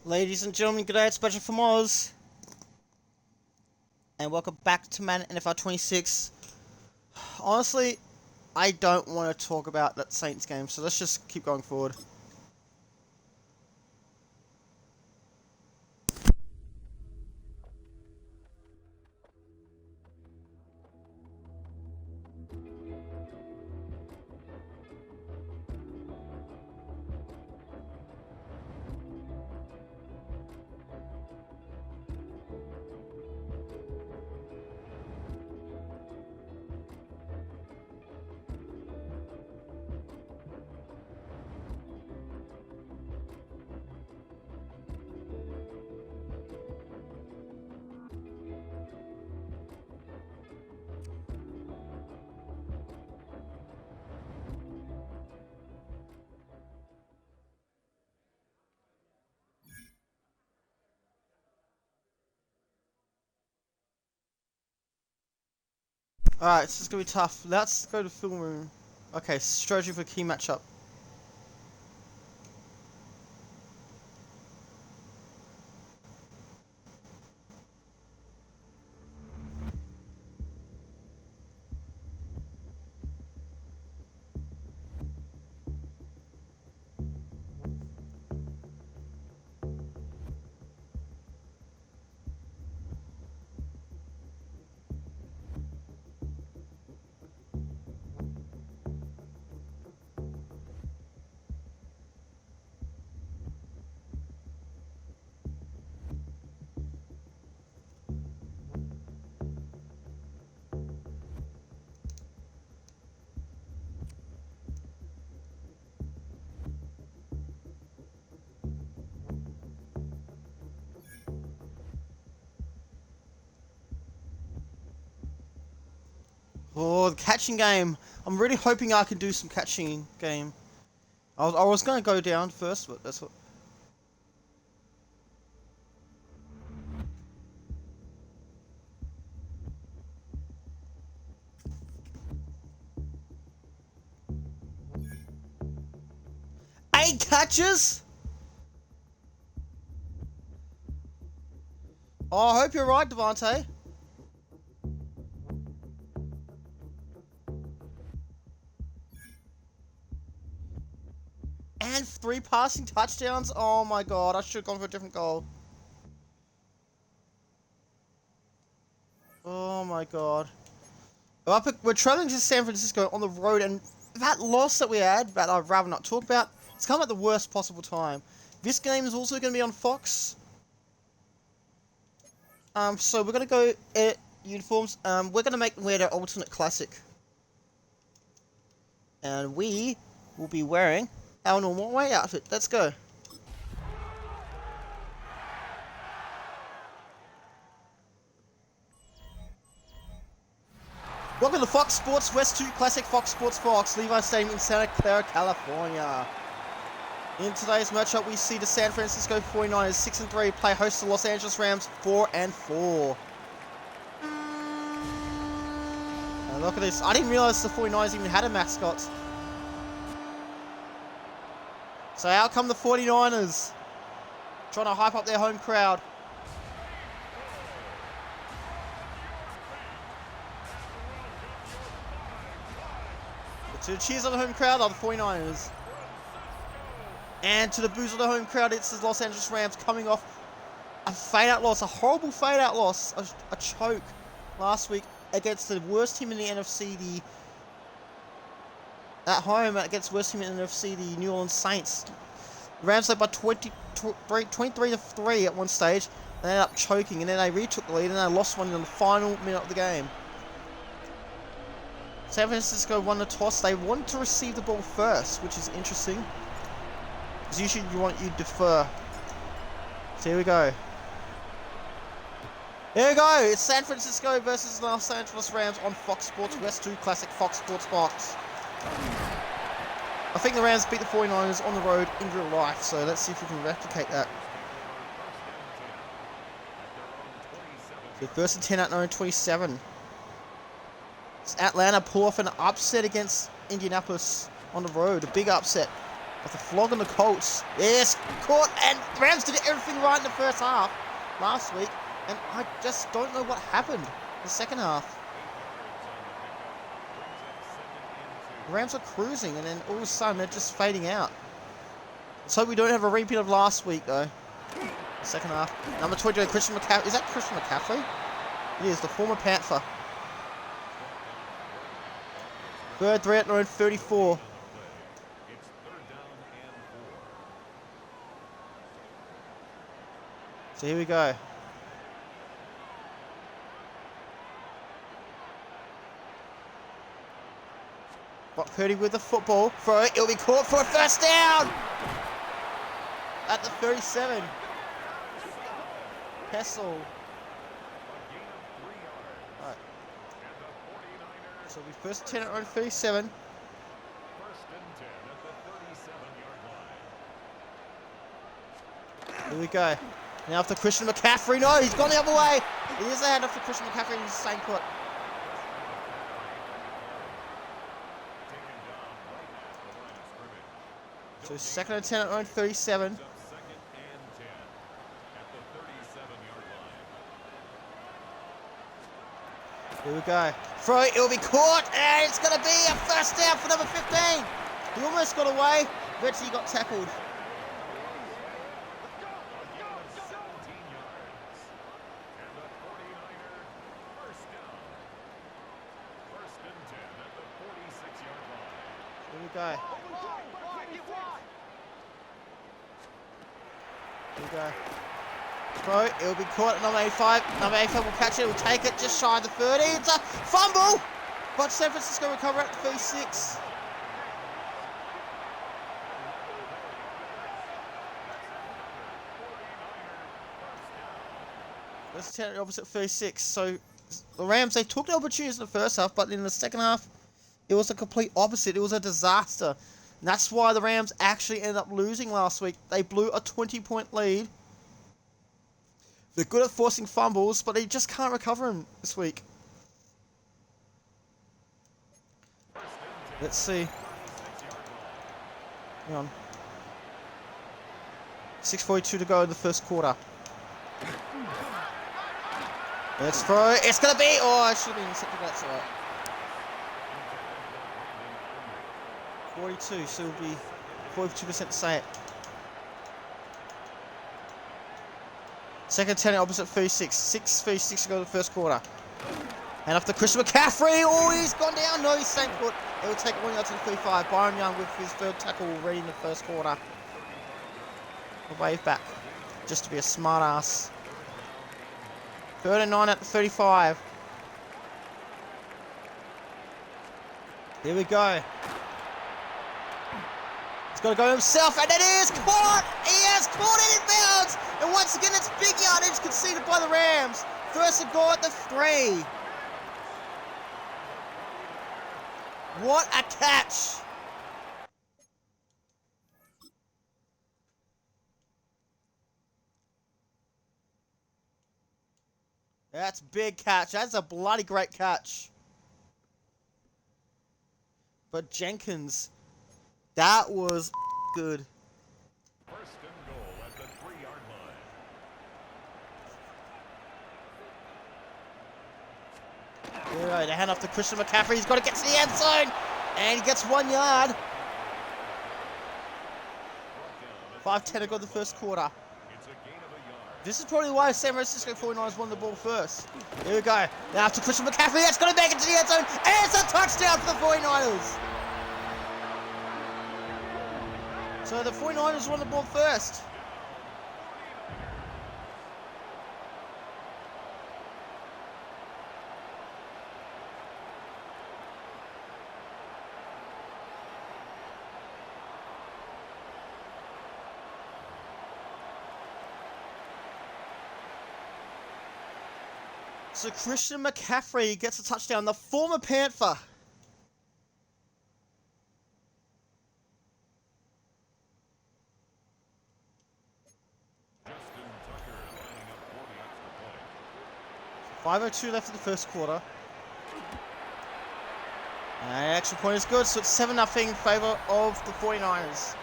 Ladies and gentlemen, g'day, it's Budget from Oz. And welcome back to Madden NFL 26. Honestly, I don't want to talk about that Saints game, so let's just keep going forward. Alright, this is going to be tough. Let's go to film room. Okay, strategy for key matchup. Oh, the catching game. I'm really hoping I can do some catching game. I was going to go down first, but that's what... Eight catches? Oh, I hope you're right, Devontae. And 3 passing touchdowns? Oh my god, I should have gone for a different goal. Oh my god. We're traveling to San Francisco on the road, and that loss that we had, that I'd rather not talk about, it's come at the worst possible time. This game is also going to be on Fox. So we're going to go edit uniforms. We're going to make them wear their alternate classic. And we will be wearing our normal away outfit. Let's go. Welcome to Fox Sports West 2 Classic Fox Sports Fox, Levi Stadium in Santa Clara, California. In today's matchup, we see the San Francisco 49ers 6-3 play host to Los Angeles Rams 4-4. And look at this. I didn't realize the 49ers even had a mascot. So out come the 49ers, trying to hype up their home crowd. To the cheers of the home crowd are the 49ers. And to the boos of the home crowd, it's the Los Angeles Rams coming off a fade-out loss, a horrible fade-out loss, a choke last week against the worst team in the NFC, at home against the worst team in the NFC, the New Orleans Saints. The Rams led by 23-3 at one stage, and they ended up choking, and then they retook the lead, and they lost one in the final minute of the game. San Francisco won the toss. They wanted to receive the ball first, which is interesting. Because usually you defer. So here we go. Here we go. It's San Francisco versus the Los Angeles Rams on Fox Sports West 2 Classic Fox Sports Fox. I think the Rams beat the 49ers on the road in real life, so let's see if we can replicate that. So first and 10 at 9:27. Atlanta pull off an upset against Indianapolis on the road, a big upset. But the flog on the Colts. Yes, caught, and the Rams did everything right in the first half last week, and I just don't know what happened in the second half. The Rams are cruising, and then all of a sudden they're just fading out. Let's hope we don't have a repeat of last week, though. The second half. Number 22, Christian McCaffrey. Is that Christian McCaffrey? It is, the former Panther. Third at their own 34. So here we go. Brock Purdy with the football. Throw it. It'll be caught for a first down. At the 37. Kessel. Right. So we first 10 at 37. Here we go. Now after Christian McCaffrey. No, he's gone the other way. It is a hand off for Christian McCaffrey. He's the same put. So second and 10 at around 37. Here we go. Throw, it'll be caught, and it's going to be a first down for number 15. He almost got away, but he got tackled. Here we go. Here we go. Throw, it'll be caught at number 85. Number 85 will catch it, will take it just shy of the 30. It's a fumble! But San Francisco recover at the 36. Let's turn it opposite 36. So the Rams, they took the opportunities in the first half, but in the second half, it was the complete opposite. It was a disaster. And that's why the Rams actually ended up losing last week. They blew a 20-point lead. They're good at forcing fumbles, but they just can't recover them this week. Let's see. Hang on. 6:42 to go in the first quarter. Let's throw. It's going to be... Oh, I should have been intercepted. That's all right. 42, so it'll be 42% to say it. Second 10 opposite 36. 6:36 to go in the first quarter. And after Christian McCaffrey, oh, he's gone down. No, he's staying put. It will take 1 yard to the 35. Byron Young with his third tackle already in the first quarter. A wave back, just to be a smart ass. 3rd and 9 at the 35. Here we go. He's got to go himself, and it is caught! He has caught it in bounds! And once again, it's big yardage conceded by the Rams. First and goal at the 3. What a catch! That's big catch. That's a bloody great catch. But Jenkins, that was good. First and goal at the 3-yard line. All right, they hand off to Christian McCaffrey. He's got to get to the end zone. And he gets 1 yard. 5:10 to go in the first quarter. This is probably why San Francisco 49ers won the ball first. Here we go. Now after Christian McCaffrey, that's going to make it to the end zone. And it's a touchdown for the 49ers. So the 49ers won the ball first. So Christian McCaffrey gets a touchdown, the former Panther. Justin Tucker lining up for the extra point. 5:02 left in the first quarter. And extra point is good, so it's 7-0 in favor of the 49ers.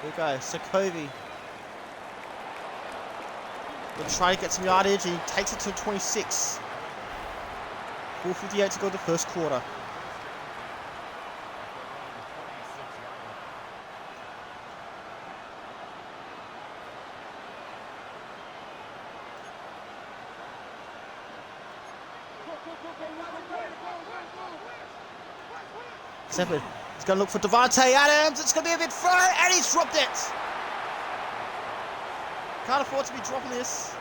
Here we go, Sokovie. We'll try to get some yardage. He takes it to 26. 4:58 to go the first quarter. Shepard. He's going to look for Devontae Adams. It's going to be a bit far, and he's dropped it. Can't afford to be dropping this.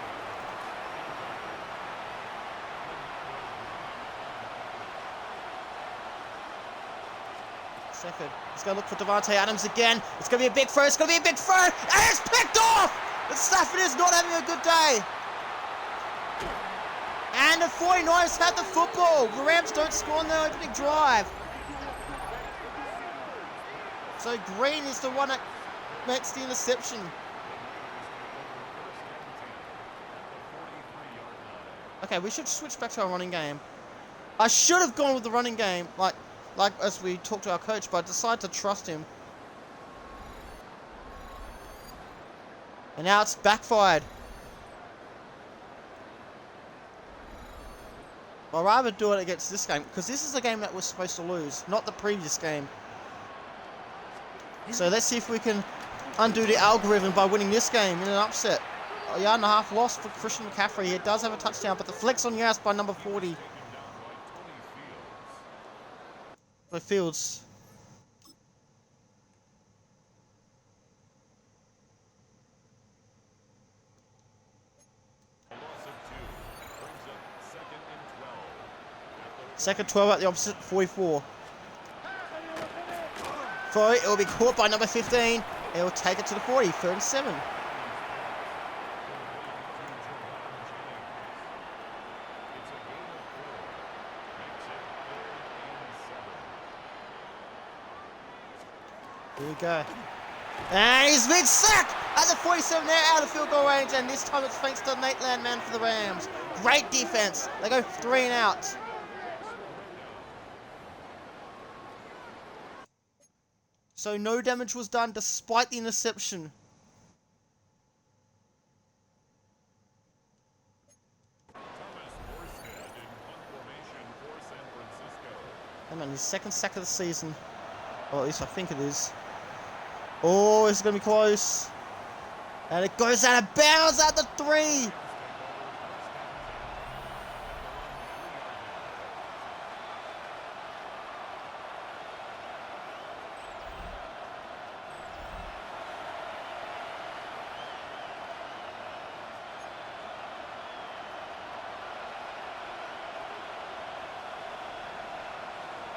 Shepard. He's going to look for Devontae Adams again. It's going to be a big throw. It's going to be a big throw, and it's picked off. But Stafford is not having a good day. And the 49ers have the football. The Rams don't score on their opening drive. So Green is the one that makes the interception. Okay, we should switch back to our running game. I should have gone with the running game, like as we talked to our coach, but I decided to trust him. And now it's backfired. I'd rather do it against this game, because this is the game that we're supposed to lose, not the previous game. So let's see if we can undo the algorithm by winning this game in an upset. A yard and a half loss for Christian McCaffrey. He does have a touchdown, but the flex on Yas by number 40. For Fields. Second 12 at the opposite 44. So it will be caught by number 15. It will take it to the 40, 37. Here we go. And he's been sacked at the 47 now, out of field goal range, and this time it's thanks to Nate Landman for the Rams. Great defense. They go 3 and out. So no damage was done despite the interception. And on his second sack of the season. Or at least I think it is. Oh, it's going to be close. And it goes out of bounds at the 3.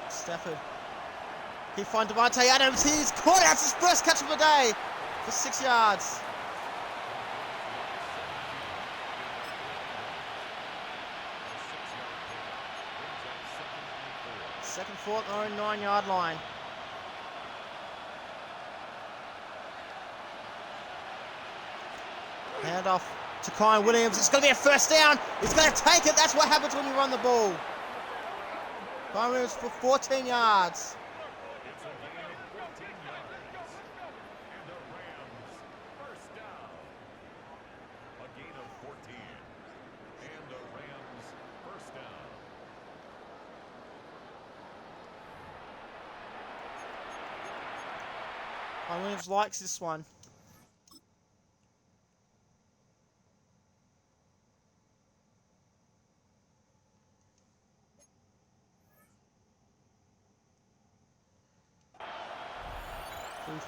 Stafford. He finds Devontae Adams. He's caught out his first catch of the day for 6 yards. Second fourth, their own 9-yard line. Hand off to Kyan Williams. It's going to be a first down. He's going to take it. That's what happens when you run the ball. Kyan Williams for 14 yards. It's a gain of 14 yards. And the Rams first down. A gain of 14. And the Rams first down. Kyan Williams likes this one.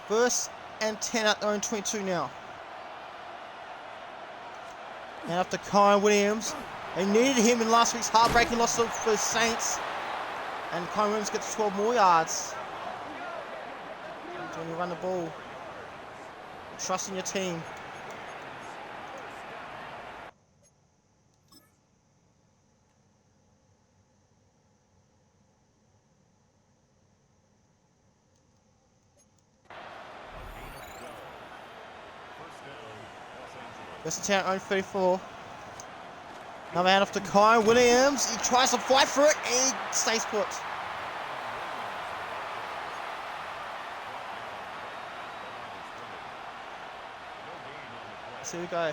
First and 10 at their own 22 now. And after Kyan Williams, they needed him in last week's heartbreaking loss for the Saints. And Kyan Williams gets 12 more yards. When you run the ball, trust in your team. First and 10 at own 34. Another hand off to Kyan Williams. He tries to fight for it and he stays put. Here we go.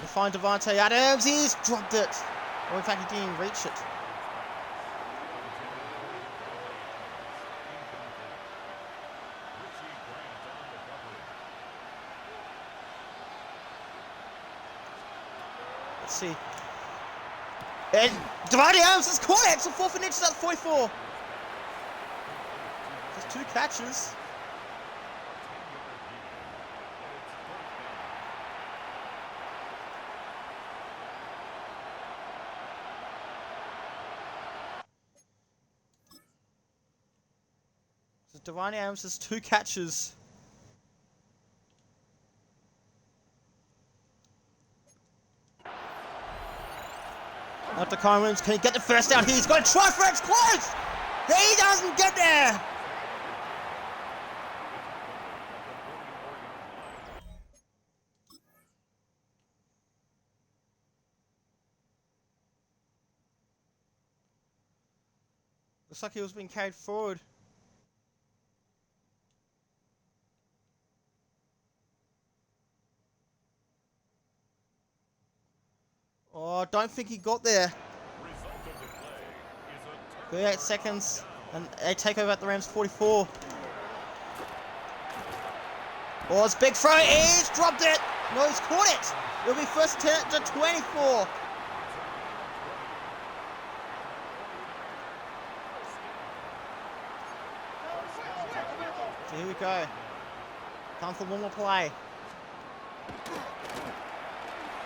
We find Davante Adams. He's dropped it. Or in fact, he didn't even reach it. Let's see. And Davante Adams has caught it. So 4th and inches at 44. Just 2 catches. So Davante Adams has 2 catches. After Kyle Williams, can he get the first down? He's got to try for it. It's close. He doesn't get there. Looks like he was being carried forward. Oh, I don't think he got there. 38 seconds, and they take over at the Rams 44. Oh, it's big throw. He's dropped it. No, he's caught it. It'll be first attempt to 24. So here we go. Time for one more play.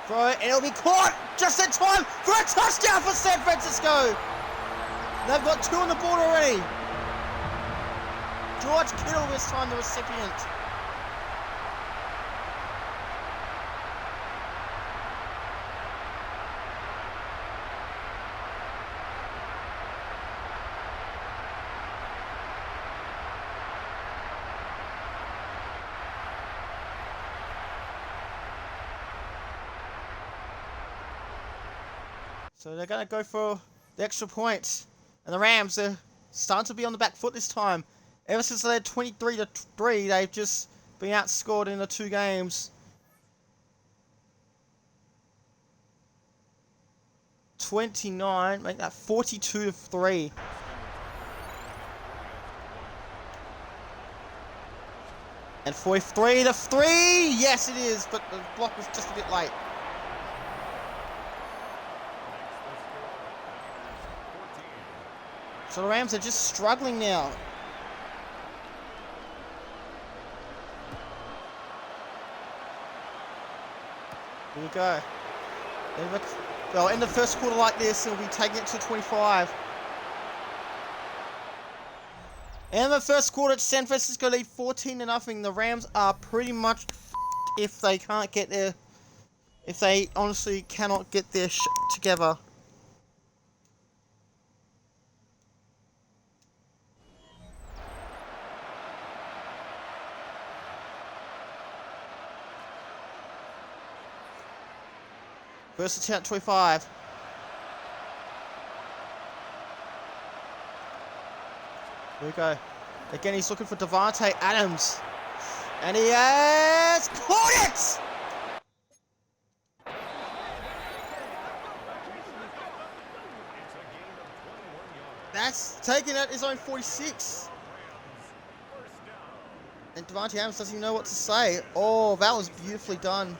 Throw it, and it'll be caught just in time for a touchdown for San Francisco. They've got 2 on the board already. George Kittle this time the recipient. So they're going to go for the extra point. And the Rams, they're starting to be on the back foot this time. Ever since they led 23-3, they've just been outscored in the 2 games. 29, make that 42-3. And 43-3, yes it is, but the block was just a bit late. So the Rams are just struggling now. Here we go. They'll end the first quarter like this and we'll be taking it to 25. And the first quarter, San Francisco lead 14-0. The Rams are pretty much if they can't get their... If they honestly cannot get their shit together. First attempt, 25. Here we go. Again, he's looking for Davante Adams. And he has caught it! That's taken at his own 46. And Davante Adams doesn't even know what to say. Oh, that was beautifully done.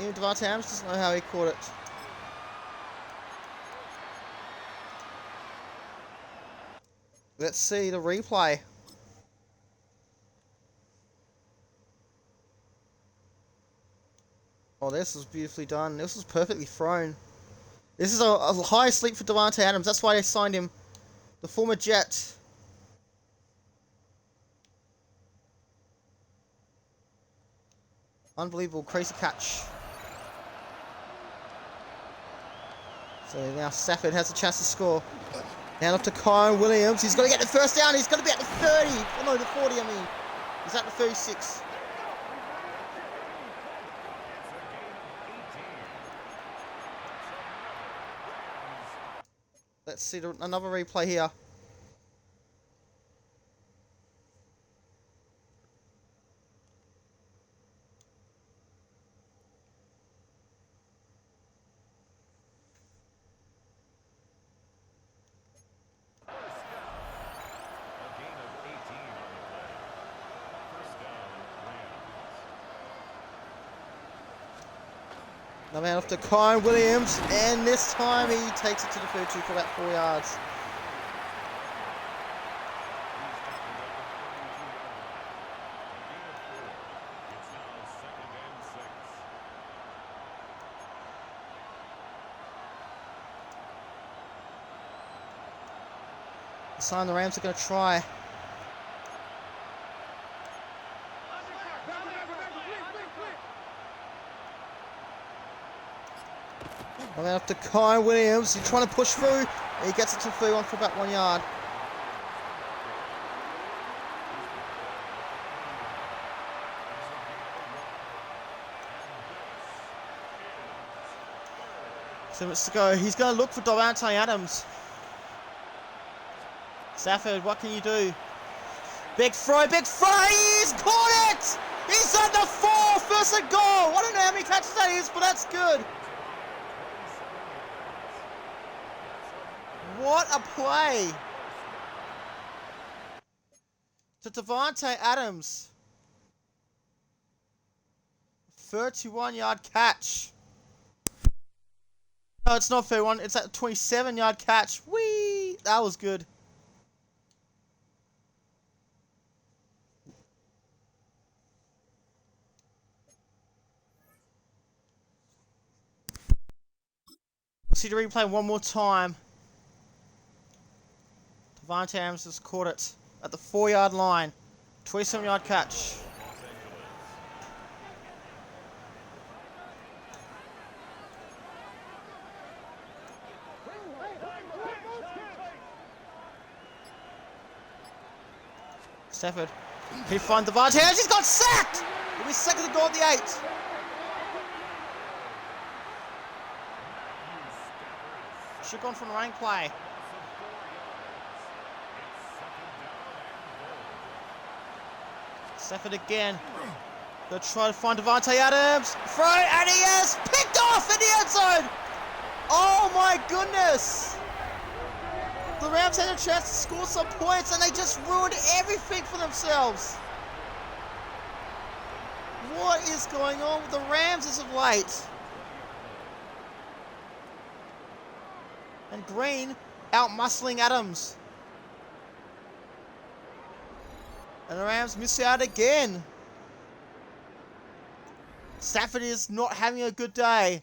Even Davante Adams doesn't know how he caught it. Let's see the replay. Oh, this was beautifully done. This was perfectly thrown. This is a high sleep for Davante Adams. That's why they signed him. The former Jet. Unbelievable, crazy catch. So now Stafford has a chance to score. Down off to Kyle Williams. He's got to get the first down. He's got to be at the 30. Oh no, the 40, I mean. He's at the 36. Let's see another replay here. The man off to Kyle Williams, and this time he takes it to the 32 for about 4 yards. The sign the Rams are going to try. And then after Kyle Williams, he's trying to push through. He gets it to 31 for about 1 yard. So much to go. He's going to look for Davante Adams. Stafford, what can you do? Big throw, he's caught it! He's at the 4, first and goal! I don't know how many catches that is, but that's good. What a play! To Davante Adams. 31-yard catch. No, it's not 31, it's at 27-yard catch. Whee! That was good. See the replay one more time. Davante Adams has caught it at the 4-yard line. 27-yard catch. Stafford. He finds Davante Adams. He's got sacked! He'll be second to goal at the 8. Should have gone from the running play. Stafford again. Gonna try to find Davante Adams. Throw, and he is picked off in the end zone! Oh my goodness! The Rams had a chance to score some points and they just ruined everything for themselves. What is going on with the Rams as of late? And Green out-muscling Adams. And the Rams miss out again. Stafford is not having a good day.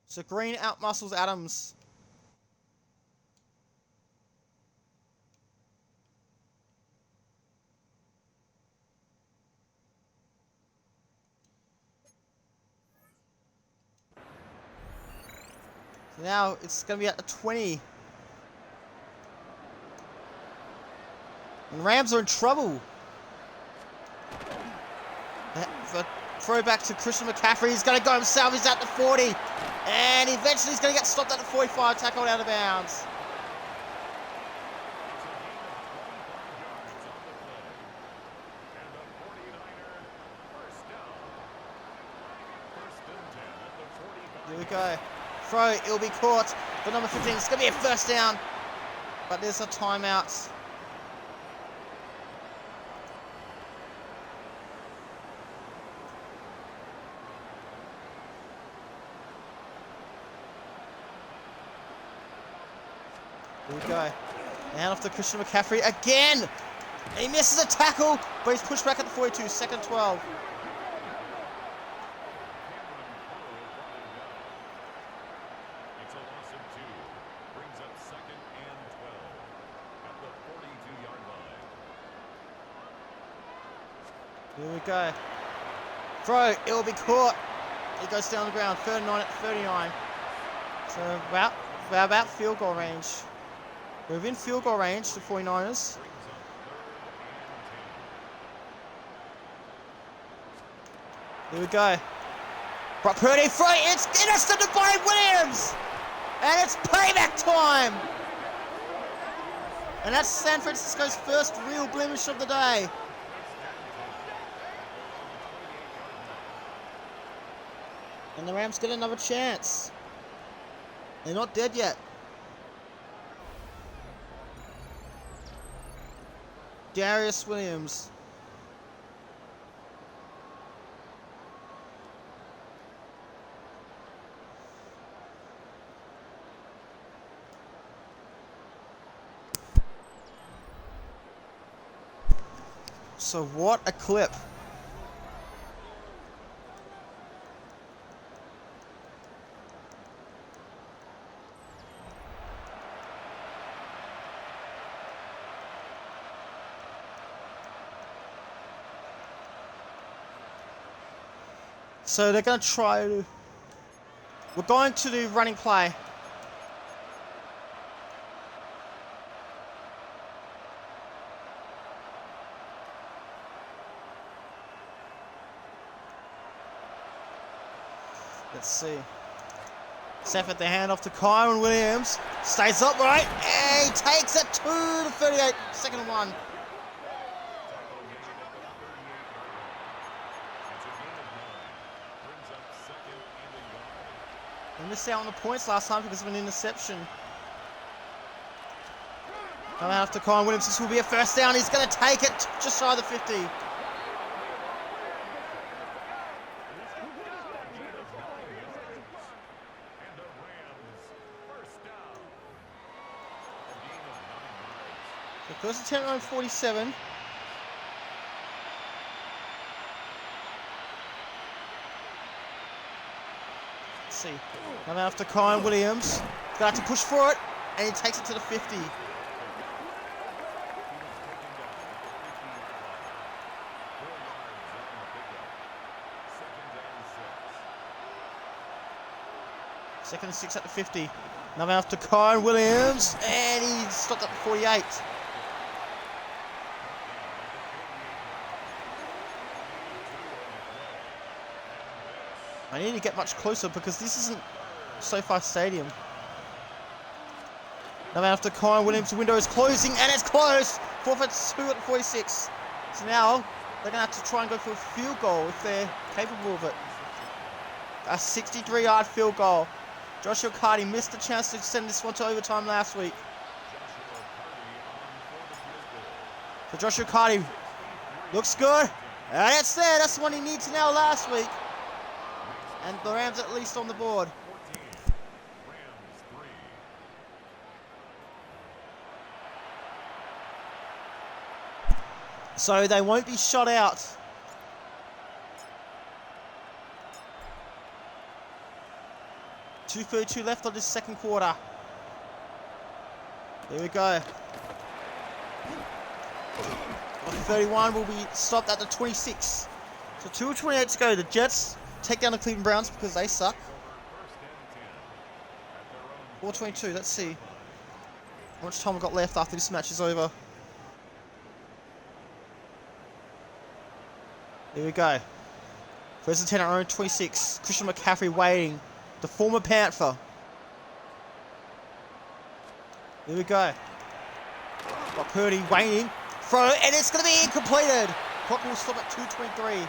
So Green out-muscles Adams. So now it's going to be at the 20. And the Rams are in trouble. The throwback to Christian McCaffrey. He's going to go himself. He's at the 40. And eventually he's going to get stopped at the 45. Tackled out of bounds. Here we go. Throw. It'll be caught. But number 15. It's going to be a first down. But there's a timeout. Here we go. And off to Christian McCaffrey again. He misses a tackle, but he's pushed back at the 42. Second 12. It's a loss of 2. Brings up second and 12 at the 42-yard line. Here we go. Throw. It will be caught. It goes down the ground. 39 at 39. So about field goal range. We're within field goal range, the 49ers. Here we go. Brock Purdy free. It's intercepted by Williams. And it's payback time. And that's San Francisco's first real blemish of the day. And the Rams get another chance. They're not dead yet. Darius Williams. So what a clip. So they're going to try to... We're going to do running play. Let's see. Safford the handoff to Kyron Williams. Stays upright. And he takes it to the 38. Second and 1. They missed out on the points last time because of an interception. Coming after Kyron Williams. This will be a first down. He's going to take it just shy of the 50. First and 10 around 47. Let's see. Coming after Kyron Williams. Got to push for it, and he takes it to the 50. Second and 6 at the 50. Now after Kyron Williams, and he stopped at the 48. I need to get much closer because this isn't SoFi Stadium. Now after Kyron Williams, the window is closing, and it's closed. Forfeit 2 at the 46. So now they're going to have to try and go for a field goal if they're capable of it. A 63-yard field goal. Joshua Carty missed the chance to send this one to overtime last week. So Joshua Carty looks good. And it's there. That's the one he needs to nail last week. And the Rams at least on the board. So they won't be shot out. .232 left on this second quarter. Here we go. 31 will be stopped at the 26. So 2:28 to go. The Jets take down the Cleveland Browns because they suck. 4:22. Let's see how much time we've got left after this match is over. Here we go. First and 10 at our own 26. Christian McCaffrey waiting. The former Panther. Here we go. Got Purdy waiting. Throw, and it's going to be incompleted. Clock will stop at 2:23.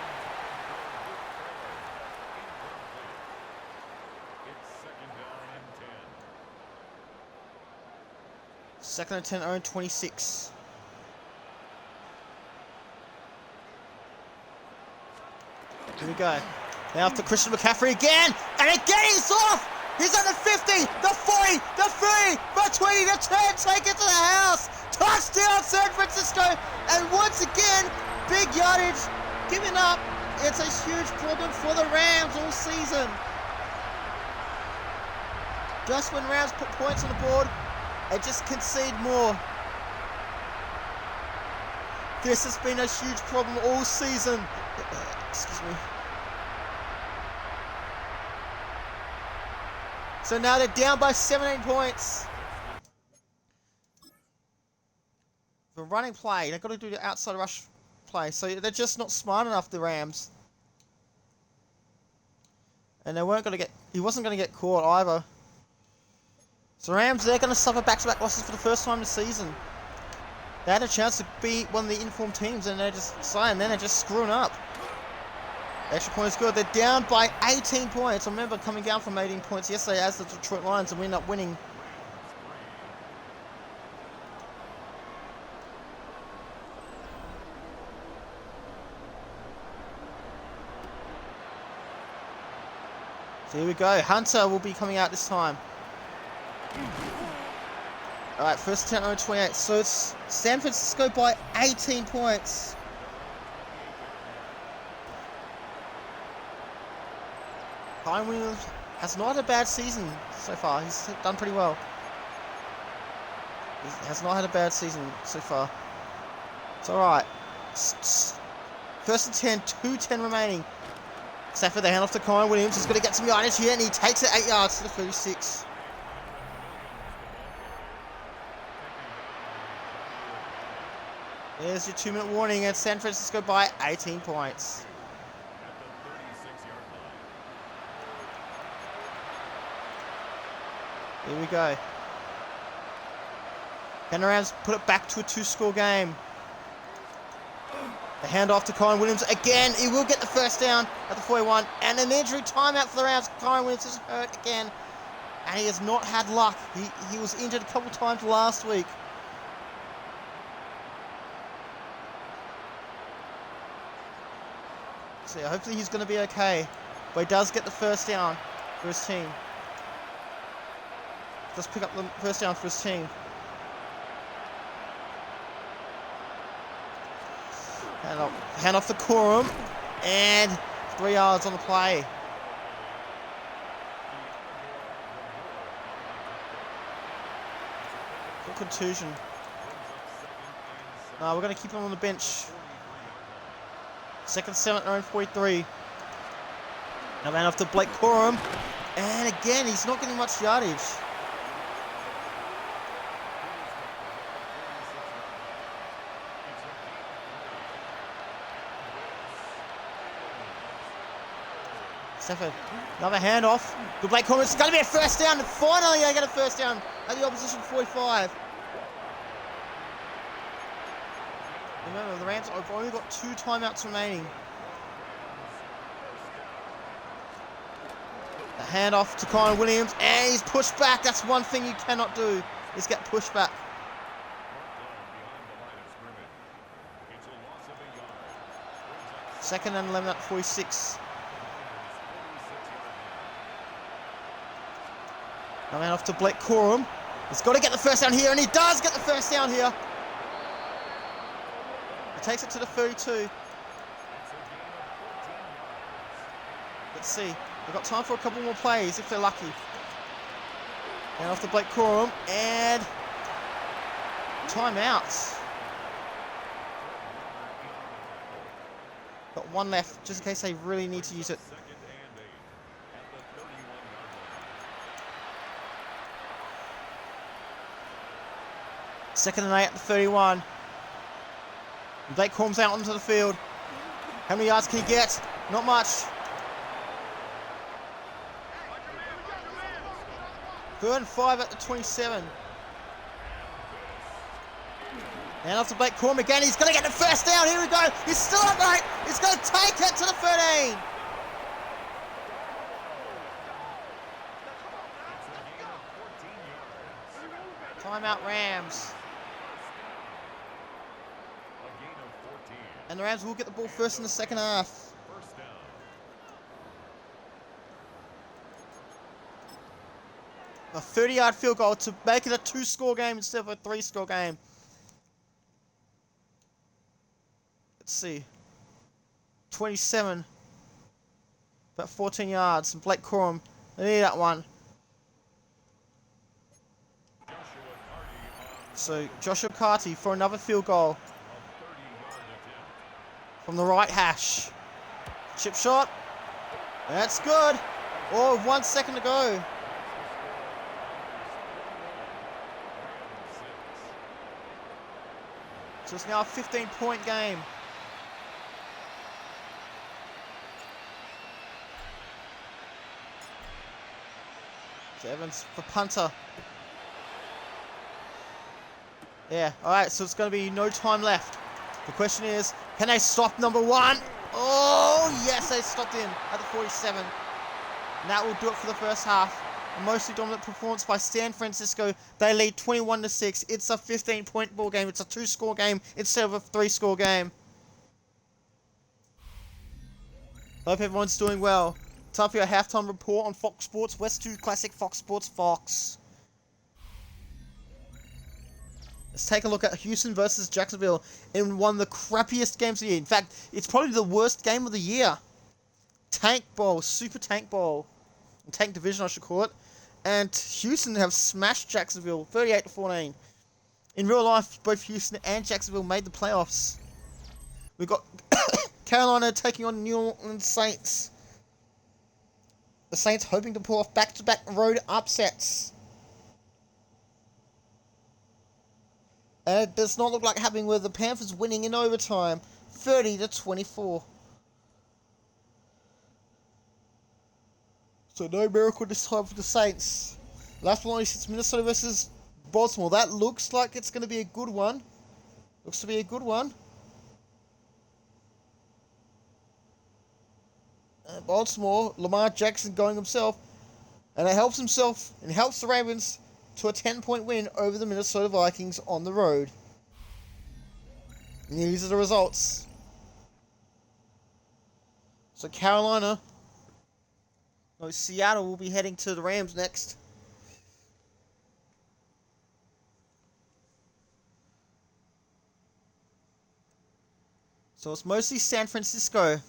Second and 10, own 26. Here we go. Now for Christian McCaffrey again, and again he's off! He's at the 50, the 40, the 30, the 20, the 10, take it to the house! Touchdown San Francisco! And once again, big yardage, giving up. It's a huge problem for the Rams all season. Just when Rams put points on the board, they just concede more. This has been a huge problem all season. Excuse me. So now they're down by 17 points. The running play, they've got to do the outside rush play. So they're just not smart enough, the Rams. And they weren't going to get... He wasn't going to get caught either. So Rams, they're going to suffer back-to-back losses for the first time this season. They had a chance to beat one of the informed teams, and they're just then they're just screwing up. The extra point is good. They're down by 18 points. I remember coming down from 18 points yesterday as the Detroit Lions, and we ended up winning. So here we go. Hunter will be coming out this time. Alright, first attempt on 28. So it's San Francisco by 18 points. Kyle Williams has not had a bad season so far. He's done pretty well. He has not had a bad season so far. It's alright. First and 10, 2:10 remaining. Stafford, they hand off to Kyle Williams. He's going to get some yardage here, and he takes it 8 yards to the 36. There's your 2-minute warning, and San Francisco by 18 points. Here we go. Can the Rams put it back to a 2-score game? The handoff to Kyle Williams again. He will get the first down at the 41, and an injury timeout for the Rams. Kyle Williams is hurt again, and he has not had luck. He was injured a couple times last week. So hopefully he's going to be okay, but he does get the first down for his team. Does pick up the first down for his team. Hand off the Corum, and 3 yards on the play. Full contusion. No, we're going to keep him on the bench. Second 7 at their own 43. Now hand off to Blake Corum, and again he's not getting much yardage. Stafford, another handoff. Good Blake Corum. It's going to be a first down. And finally, they get a first down at the opposition 45. Remember, the Rams have only got 2 timeouts remaining. The handoff to Kyle Williams, and he's pushed back. That's one thing you cannot do, is get pushed back. Second and 11 at 46. Now hand off to Blake Corum. He's got to get the first down here, and he does get the first down here. He takes it to the 32. Let's see. They've got time for a couple more plays if they're lucky. Hand off to Blake Corum, and timeouts. Got one left, just in case they really need to use it. Second and 8 at the 31. And Blake Corum's out onto the field. How many yards can he get? Not much. Third and 5 at the 27. And off to Blake Corum again. He's going to get the first down. Here we go. He's still upright. He's going to take it to the 13. Timeout Rams. And the Rams will get the ball first in the second half. A 30-yard field goal to make it a 2-score game instead of a 3-score game. Let's see. 27. About 14 yards. And Blake Corum, they need that one. So Joshua Carty for another field goal. From the right hash. Chip shot. That's good. Oh, 1 second to go. So it's now a 15-point game. So Evans for punter. Yeah, alright, so it's going to be no time left. The question is, can they stop number 1? Oh, yes, they stopped in at the 47. And that will do it for the first half. A mostly dominant performance by San Francisco. They lead 21-6. It's a 15-point ball game. It's a 2-score game instead of a 3-score game. Hope everyone's doing well. Time for your halftime report on Fox Sports, West 2 Classic Fox Sports Fox. Let's take a look at Houston versus Jacksonville in one of the crappiest games of the year. In fact, it's probably the worst game of the year. Tank Bowl, Super Tank Bowl. Tank Division, I should call it. And Houston have smashed Jacksonville 38-14. In real life, both Houston and Jacksonville made the playoffs. We've got Carolina taking on New Orleans Saints. The Saints hoping to pull off back-to-back road upsets. And it does not look like happening with the Panthers winning in overtime, 30-24. So no miracle this time for the Saints. Last but not least, it's Minnesota versus Baltimore. That looks like it's going to be a good one. Looks to be a good one. Baltimore, Lamar Jackson going himself. And it helps himself and helps the Ravens to a 10-point win over the Minnesota Vikings on the road. And these are the results. So Carolina, no, Seattle will be heading to the Rams next. So it's mostly San Francisco.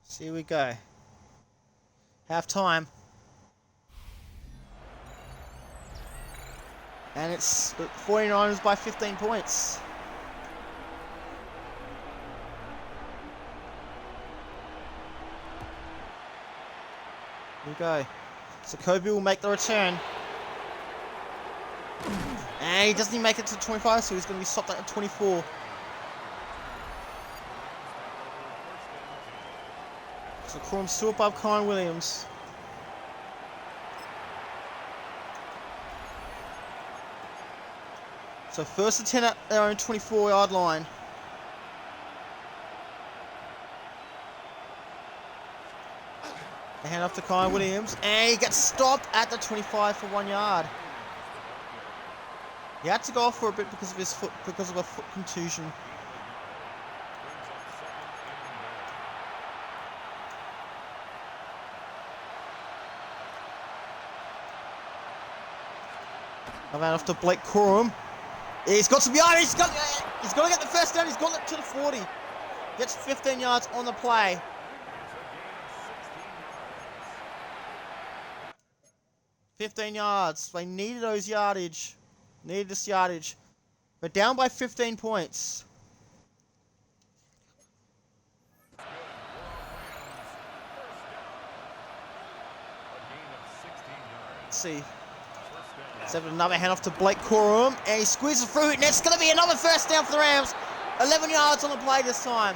So here we go. Half time. And it's the 49ers by 15 points. Here we go. So Kobe will make the return. And he doesn't even make it to 25, so he's going to be stopped at 24. So Crom's still above Kyle Williams. So first and 10 at their own 24-yard line. They hand off to Kyle Williams, and he gets stopped at the 25 for 1 yard. He had to go off for a bit because of his foot, because of a foot contusion. I ran off to Blake Corum. He's got some yards. He's got to get the first down. He's got it to the 40. Gets 15 yards on the play. $15 yards. They needed those yardage. Needed this yardage. But down by 15 points. Let's see. Another handoff to Blake Corum, and he squeezes through it, and it's going to be another first down for the Rams. 11 yards on the play this time.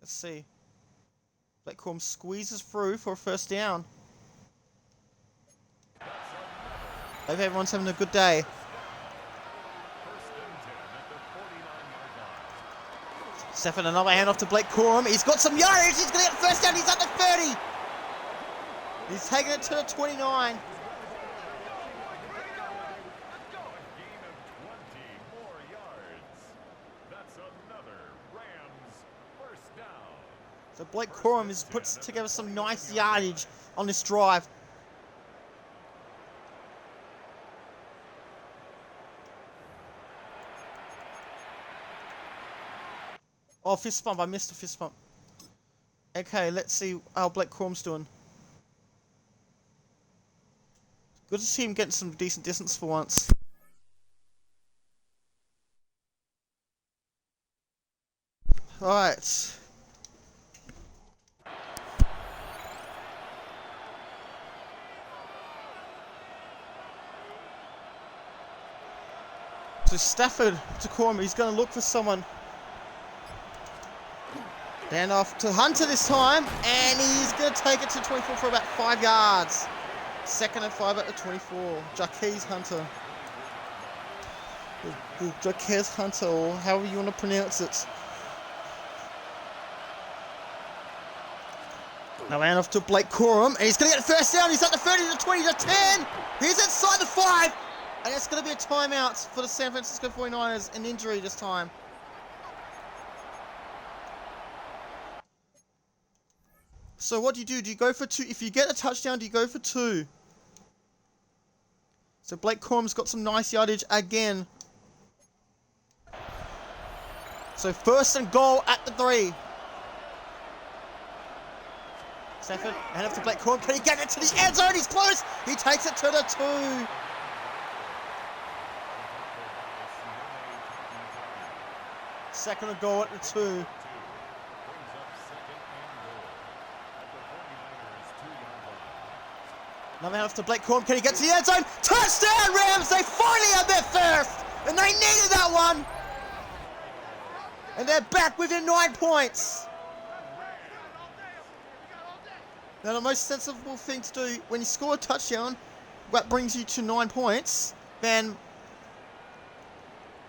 Let's see. Blake Corum squeezes through for a first down. Hope everyone's having a good day. Stefan, another handoff to Blake Corum. He's got some yardage. He's going to get the first down. He's at the 30. He's taking it to the 29. So Blake Corum has put together some nice yardage on this drive. Oh, fist bump. I missed a fist bump. Okay, let's see how Blake Corum's doing. Good to see him getting some decent distance for once. Alright. So Stafford to Corman, he's going to look for someone. Hand off to Hunter this time, and he's going to take it to 24 for about 5 yards. 2nd and 5 at the 24. Jaquez Hunter. Jaquez Hunter, or however you want to pronounce it. Now hand off to Blake Corum, and he's going to get the first down. He's at the 30 to 20 to 10. He's inside the 5. And it's going to be a timeout for the San Francisco 49ers. An injury this time. So what do? Do you go for 2? If you get a touchdown, do you go for 2? So Blake Corum's got some nice yardage again. So 1st and goal at the 3. Stafford, hand off to Blake Corum. Can he get it to the end zone? He's close. He takes it to the 2. Second and goal at the 2. Another hand off to Blake Corum. Can he get to the end zone? Touchdown, Rams! They finally had their first! And they needed that one! And they're back within 9 points. Now, the most sensible thing to do, when you score a touchdown, that brings you to 9 points, then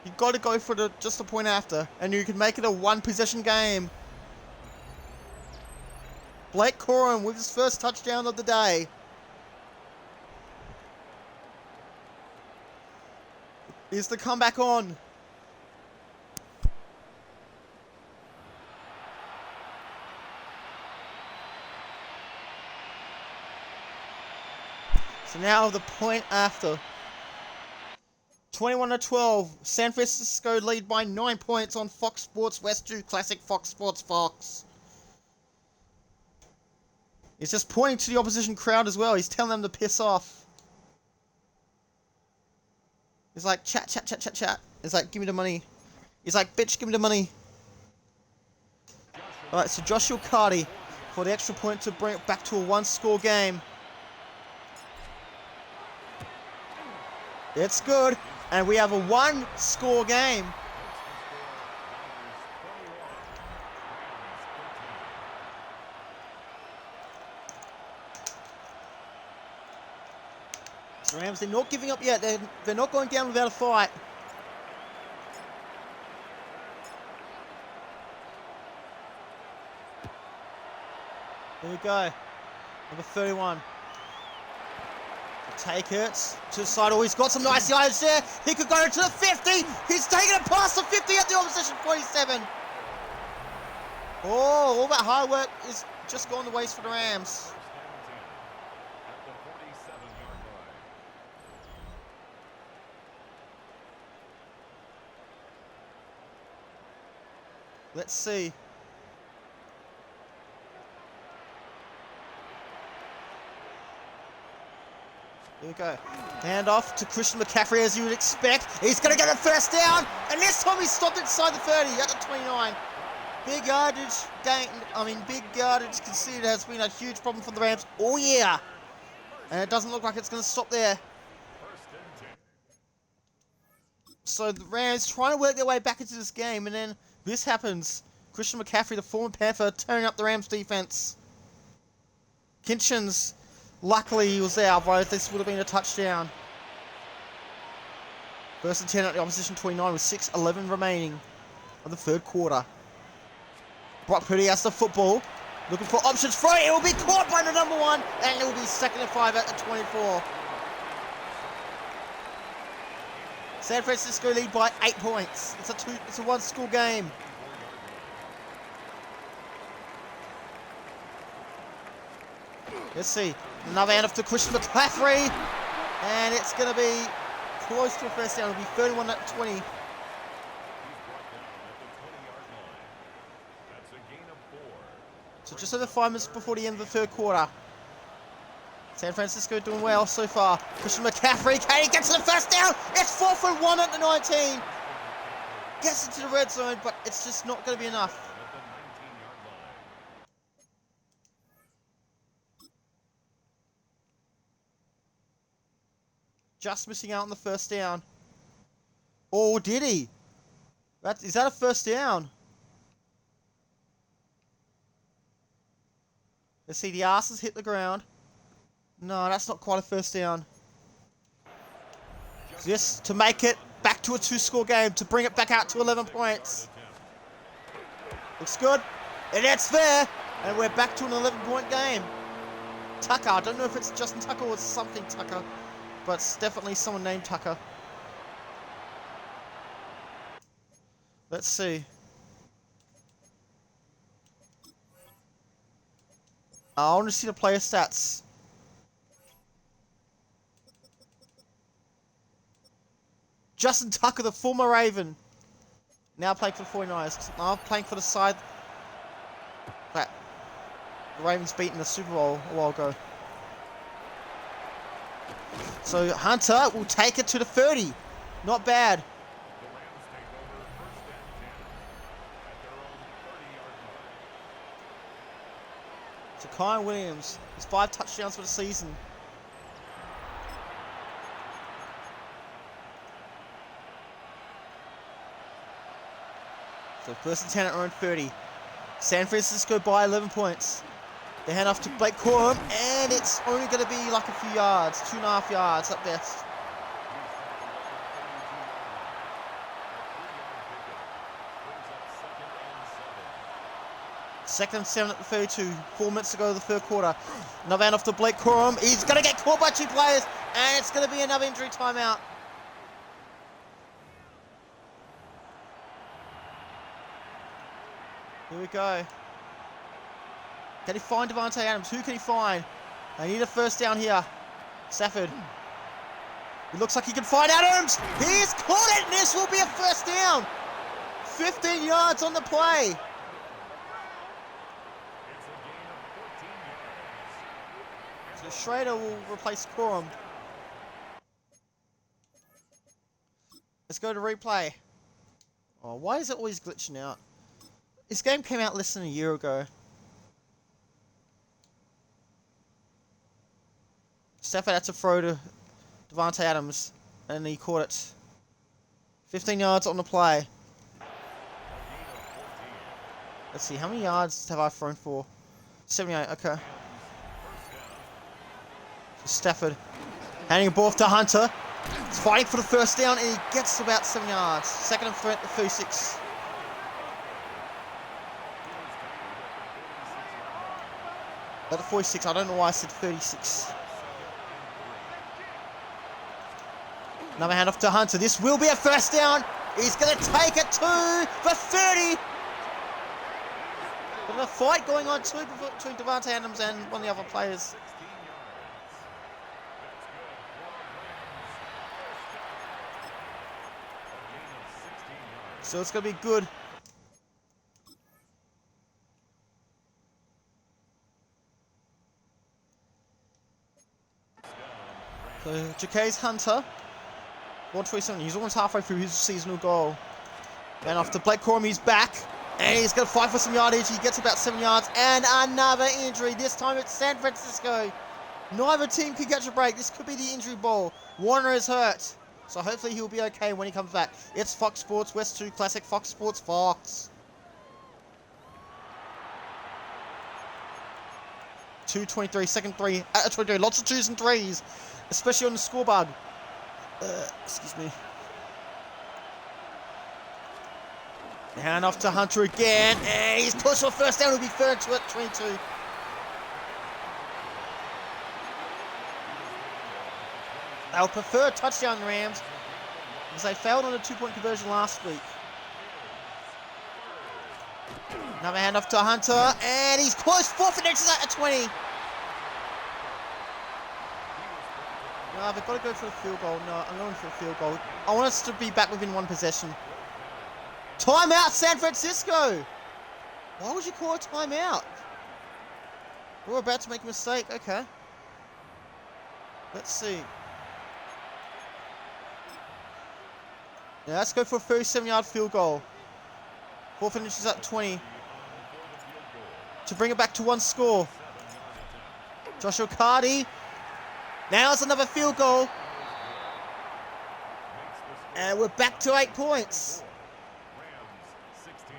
you've got to go for just the point after, and you can make it a 1-possession game. Blake Corum with his first touchdown of the day. Is the comeback on? So now the point after. 21-12. San Francisco lead by 9 points on Fox Sports West 2 Classic Fox Sports Fox. He's just pointing to the opposition crowd as well. He's telling them to piss off. He's like, chat, chat, chat, chat, chat. He's like, give me the money. He's like, bitch, give me the money. Alright, so Joshua Carty for the extra point to bring it back to a 1-score game. It's good. And we have a 1-score game. So Rams, they're not giving up yet. They're not going down without a fight. There we go. Number 31. Take it to the side. Oh, he's got some nice yards there. He could go to the 50. He's taking it past the 50 at the opposition 47. Oh, all that hard work is just gone to waste for the Rams. Let's see. Here we go. Hand off to Christian McCaffrey as you would expect. He's going to get the first down. And this time he stopped inside the 30 at the 29. Big yardage gain. Big yardage conceded has been a huge problem for the Rams all year. And it doesn't look like it's going to stop there. So the Rams trying to work their way back into this game. And then this happens. Christian McCaffrey, the former Panther, turning up the Rams defense. Kinchins, luckily he was there, otherwise this would have been a touchdown. 1st and 10 at the opposition 29 with 6:11 remaining of the 3rd quarter. Brock Purdy has the football. Looking for options for it. It will be caught by the number 1. And it will be 2nd and 5 at the 24. San Francisco lead by 8 points. It's a 1-score game. Let's see. Another hand off to Christian McCaffrey. And it's going to be close to a first down. It'll be 31-20. So just over 5 minutes before the end of the 3rd quarter. San Francisco doing well so far. Christian McCaffrey, can he get to the first down? It's 4th and 1 at the 19. Gets into the red zone, but it's just not going to be enough. Just missing out on the first down. Or did he? Is that a first down? Let's see, the asses hit the ground. No, that's not quite a first down. Just to make it back to a 2-score game, to bring it back out to 11 points. Looks good. And that's fair. And we're back to an 11-point game. Tucker. I don't know if it's Justin Tucker or something Tucker. But it's definitely someone named Tucker. Let's see. I want to see the player stats. Justin Tucker, the former Raven. Now playing for the 49ers. Now playing for the side that the Ravens beat in the Super Bowl a while ago. So Hunter will take it to the 30. Not bad. So Kyle Williams, he's 5 touchdowns for the season. So first and 10 at around 30. San Francisco by 11 points. They hand off to Blake Corum, and it's only going to be like a few yards, 2.5 yards at best. Second and 7 at the 32. 4 minutes to go to the third quarter. Another hand off to Blake Corum. He's going to get caught by 2 players, and it's going to be another injury timeout. Here we go. Can he find Davante Adams? Who can he find? They need a first down here. Stafford. It looks like he can find Adams. He's caught it, and this will be a first down. 15 yards on the play. So Schrader will replace Corum. Let's go to replay. Oh, why is it always glitching out? This game came out less than a year ago. Stafford had to throw to Davante Adams, and he caught it. 15 yards on the play. Let's see, how many yards have I thrown for? 78, okay. So Stafford handing a ball off to Hunter. He's fighting for the first down, and he gets about 7 yards. Second and 36. At the 46, I don't know why I said 36. Another handoff to Hunter. This will be a first down. He's going to take it to the 30. But a fight going on too between Davante Adams and one of the other players. So it's going to be good. So Ja'Kay's Hunter, 127. He's almost halfway through his seasonal goal. And after Blake Corum, he's back. And he's going to fight for some yardage. He gets about 7 yards. And another injury. This time it's San Francisco. Neither team can catch a break. This could be the injury ball. Warner is hurt. So hopefully he'll be okay when he comes back. It's Fox Sports West 2 Classic. Fox Sports Fox. 2:23, second 3 at 23. Lots of 2s and 3s. Especially on the score bug. Excuse me. Hand off to Hunter again. And he's pushed for a first down. It'll be third to at 22. They'll prefer a touchdown, the Rams, because they failed on a 2-point conversion last week. Another hand off to Hunter. And he's close. 4th and inches at 20. No, they've got to go for the field goal. No, I'm going for a field goal. I want us to be back within 1 possession. Timeout, San Francisco! Why would you call a timeout? We're about to make a mistake. Okay. Let's see. Yeah, let's go for a 37-yard field goal. 4th and inches at 20. To bring it back to 1 score. Joshua Cardi. Now it's another field goal. And we're back to 8 points. Rams 16.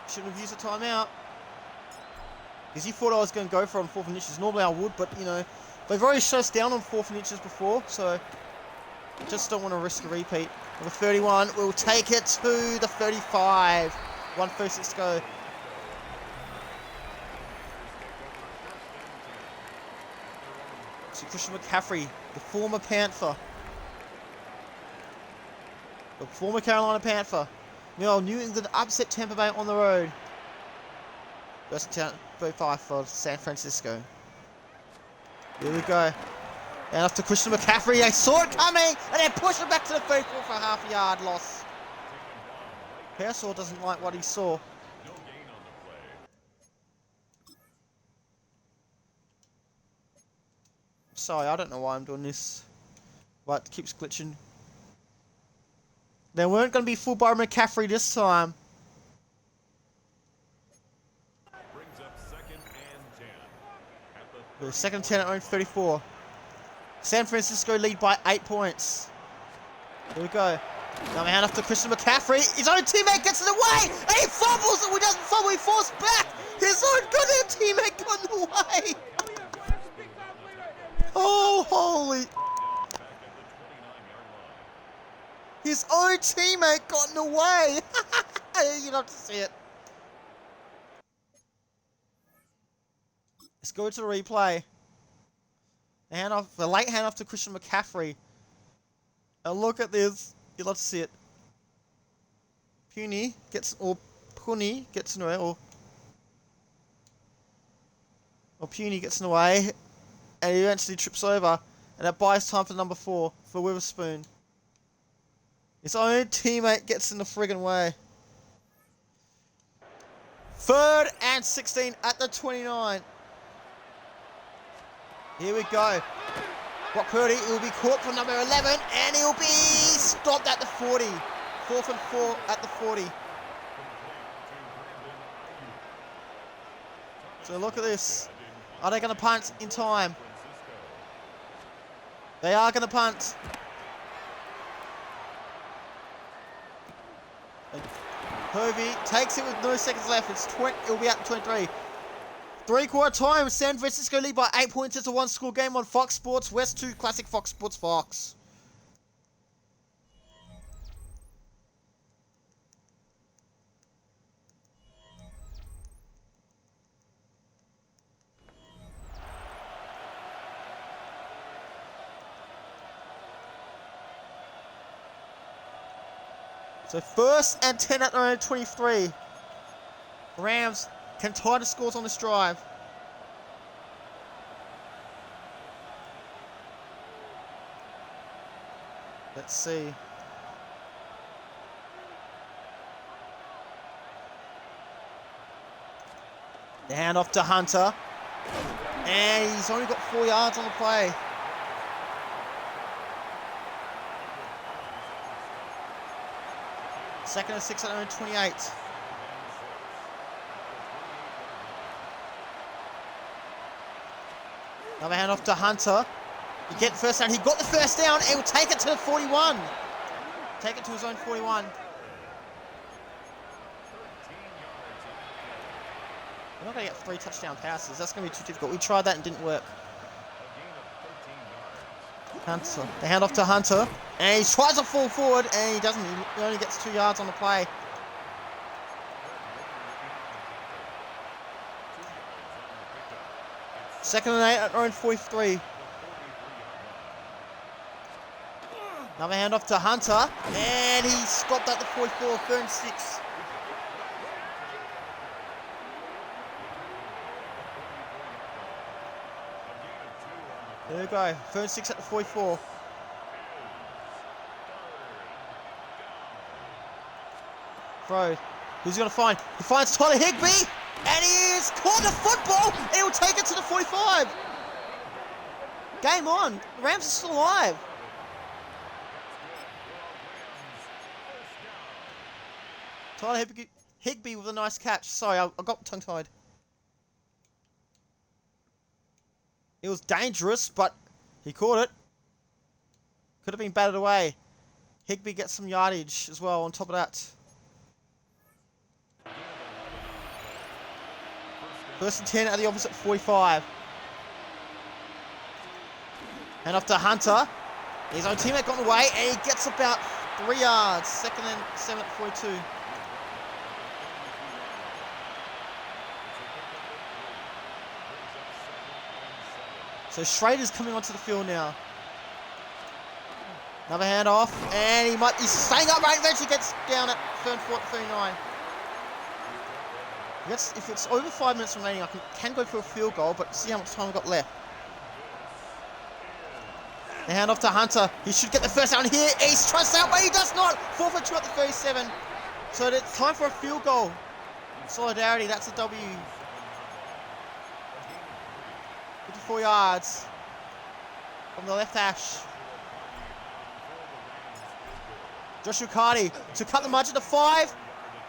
Shouldn't have used a timeout. Because you thought I was going to go for it on 4th and inches. Normally I would, but, you know, they've already shut us down on 4th and inches before, so just don't want to risk a repeat. Number 31 will take it to the 35. 1:36 to go. So Christian McCaffrey, the former Panther. The former Carolina Panther. Meanwhile, New England upset Tampa Bay on the road. First down, 35 for San Francisco. Here we go. And after Christian McCaffrey, they saw it coming, and they pushed it back to the 34 for a half-yard loss. Pearsall doesn't like what he saw. No gain on the play. Sorry, I don't know why I'm doing this. But it keeps glitching. They weren't going to be full by McCaffrey this time. Brings up 2nd and 10. At the The second 10 at own 34. San Francisco lead by 8 points. Here we go. Now we hand off to Christian McCaffrey. His own teammate gets in the way, and he fumbles it. He doesn't fumble, he falls back. His own goddamn teammate got in the way. Oh, holy. back at the 29-yard line. His own teammate got in the way. You'd have to see it. Let's go to the replay. The late handoff to Christian McCaffrey. And look at this. You'd love to see it. Puni gets in the way, or Puny gets in the way, and he eventually trips over, and that buys time for number 4 for Witherspoon. His own teammate gets in the friggin' way. 3rd and 16 at the 29. Here we go. Brock Purdy, he'll be caught for number 11, and he'll be stopped at the 40. 4th and 4 at the 40. So look at this. Are they going to punt in time? They are going to punt. And Hervey takes it with no seconds left. It'll be at 23. 3-quarter time. San Francisco lead by 8 points. It's a one-score game on Fox Sports West 2 Classic Fox Sports Fox. So 1st and 10 at their own 23. Rams can tie the scores on this drive. Let's see. The handoff to Hunter. And he's only got 4 yards on the play. Second and 6 at their own 28. Another handoff to Hunter. He get first down. He got the first down. And he'll take it to the 41. Take it to his own 41. We're not going to get 3 touchdown passes. That's going to be too difficult. We tried that and didn't work. Hunter. The handoff to Hunter. And he tries to fall forward and he doesn't. He only gets 2 yards on the play. Second and 8 at their own 43. Another handoff to Hunter. And he stopped at the 44. 3rd and 6. There we go. 3rd and 6 at the 44. Throw. Who's he going to find? He finds Tyler Higbee. And he is caught the football. And he'll take it to the 45. Game on. The Rams are still alive. Tyler Higbee with a nice catch. Sorry, I got tongue-tied. It was dangerous, but he caught it. Could have been batted away. Higby gets some yardage as well on top of that. First and 10 at the opposite 45. And off to Hunter. His own teammate got in the way, and he gets about 3 yards. Second and 7 at 42. So Schrader's coming onto the field now. Another handoff, and he's staying upright, eventually gets down at 3rd and 4 at 39. If it's over 5 minutes remaining, I can go for a field goal, but see how much time we've got left. The handoff to Hunter. He should get the first down here. He's trying to stay out, but he does not. 4 for 2 at the 37. So it's time for a field goal. Solidarity, that's a W. 54 yards from the left hash. Joshua Cardi to cut the margin to 5.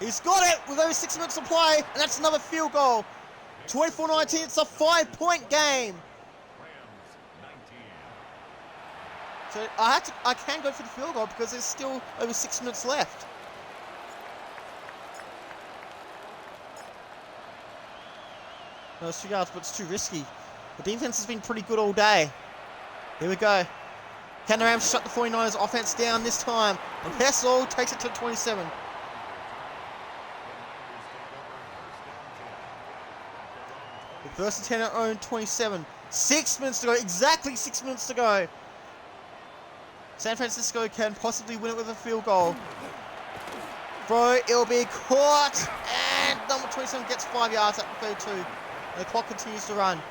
He's got it with only 6 minutes to play, and that's another field goal. 24-19, it's a 5-point game. So I can go for the field goal because there's still over 6 minutes left. No, it's 2 yards, but it's too risky. The defense has been pretty good all day. Here we go. Can the Rams shut the 49ers offense down this time? And Hessel takes it to 27. First and 10 at own 27. 6 minutes to go. Exactly 6 minutes to go. San Francisco can possibly win it with a field goal. Throw, it'll be caught. And number 27 gets 5 yards at the 32. And the clock continues to run.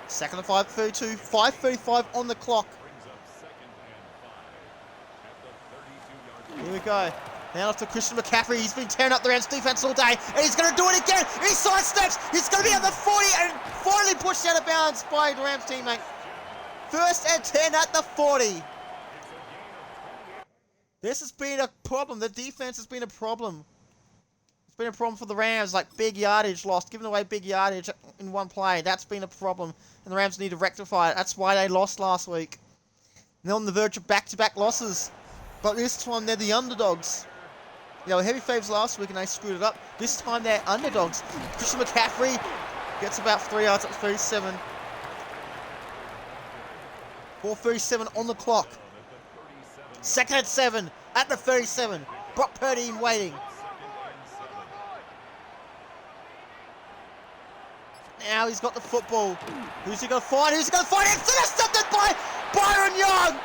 Second and 5, 32. 5:35 on the clock. Here we go. Now off to Christian McCaffrey. He's been tearing up the Rams defense all day. And he's going to do it again. He sidesteps. He's going to be at the 40 and finally pushed out of bounds by the Rams teammate. First and 10 at the 40. This has been a problem. The defense has been a problem. It's been a problem for the Rams, like big yardage lost, giving away big yardage in one play. That's been a problem, and the Rams need to rectify it. That's why they lost last week. And they're on the verge of back-to-back losses. But this time, they're the underdogs. They were heavy faves last week, and they screwed it up. This time, they're underdogs. Christian McCaffrey gets about 3 yards at 37. 4:37 on the clock. Second and 7 at the 37. Brock Purdy in waiting. Now he's got the football. Who's he going to find? Who's he going to find? It's intercepted by Byron Young.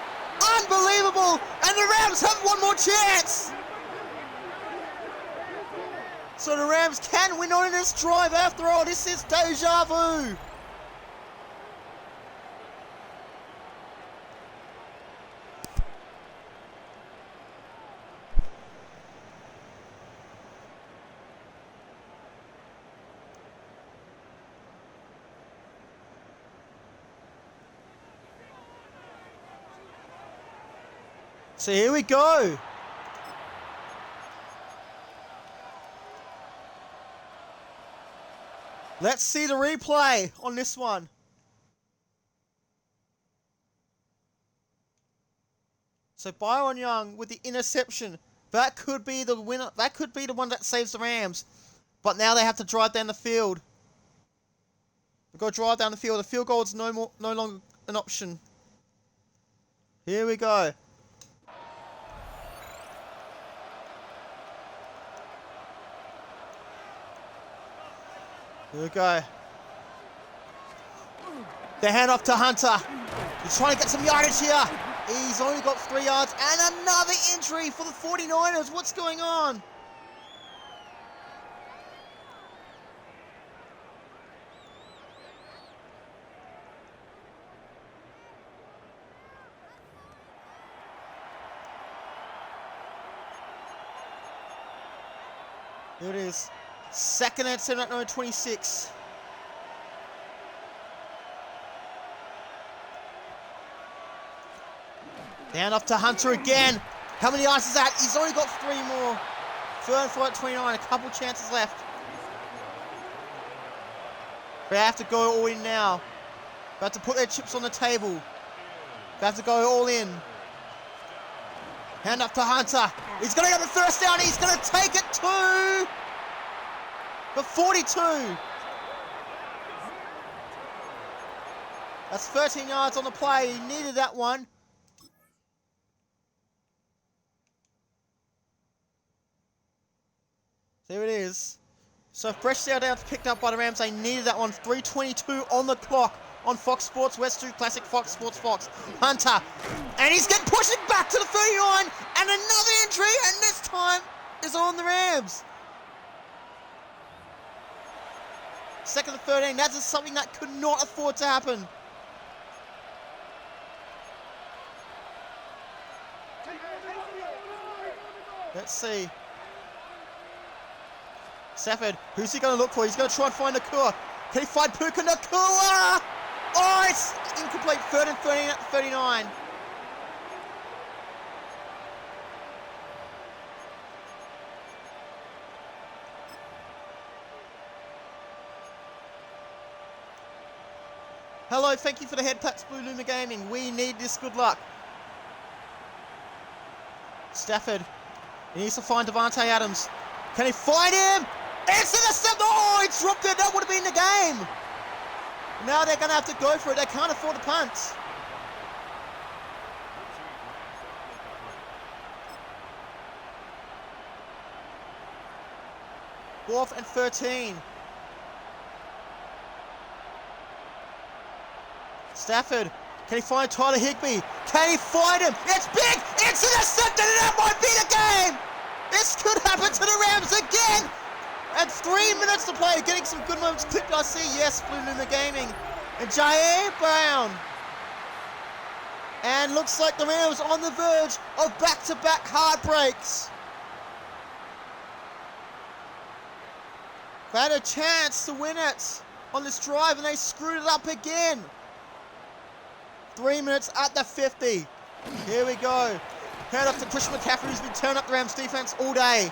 Unbelievable. And the Rams have one more chance. So the Rams can win on this drive after all. This is deja vu. So here we go. Let's see the replay on this one. So Byron Young with the interception. That could be the winner. That could be the one that saves the Rams. But now they have to drive down the field. They've got to drive down the field. The field goal is no longer an option. Here we go. Here we go. The handoff to Hunter. He's trying to get some yardage here. He's only got 3 yards. And another injury for the 49ers. What's going on? Here it is. Second and 7 at number 26. Down off to Hunter again. How many yards is that? He's only got 3 more. Third and 4 at 29. A couple chances left. They have to go all in now. They have to put their chips on the table. They have to go all in. Hand up to Hunter. He's going to get the first down. He's going to take it to the 42. That's 13 yards on the play. He needed that one. There it is. So fresh downs picked up by the Rams. They needed that one. 3:22 on the clock on Fox Sports West 2 Classic Fox Sports Fox. Hunter. And he's getting pushed back to the 39. And another injury. And this time is on the Rams. Second and 13. That is something that could not afford to happen. Let's see. Stafford, who's he going to look for? He's going to try and find Nakua. Can he find Puka Nakua? Oh, it's incomplete. 3rd and 39. Hello, thank you for the head pats, Blue Luma Gaming. We need this good luck. Stafford. He needs to find Devontae Adams. Can he find him? It's intercepted! Oh, he dropped it. That would have been the game. Now they're going to have to go for it. They can't afford a punt. Fourth and 13. Stafford. Can he find Tyler Higbee? Can he find him? It's big! It's intercepted and that might be the game! This could happen to the Rams again! And 3 minutes to play. Getting some good moments clipped. I see, yes, Blue Luma Gaming. And Jair Brown. And looks like the Rams on the verge of back-to-back heartbreaks. They had a chance to win it on this drive and they screwed it up again. 3 minutes at the 50. Here we go. Hand up to Christian McCaffrey, who's been turning up the Rams defense all day.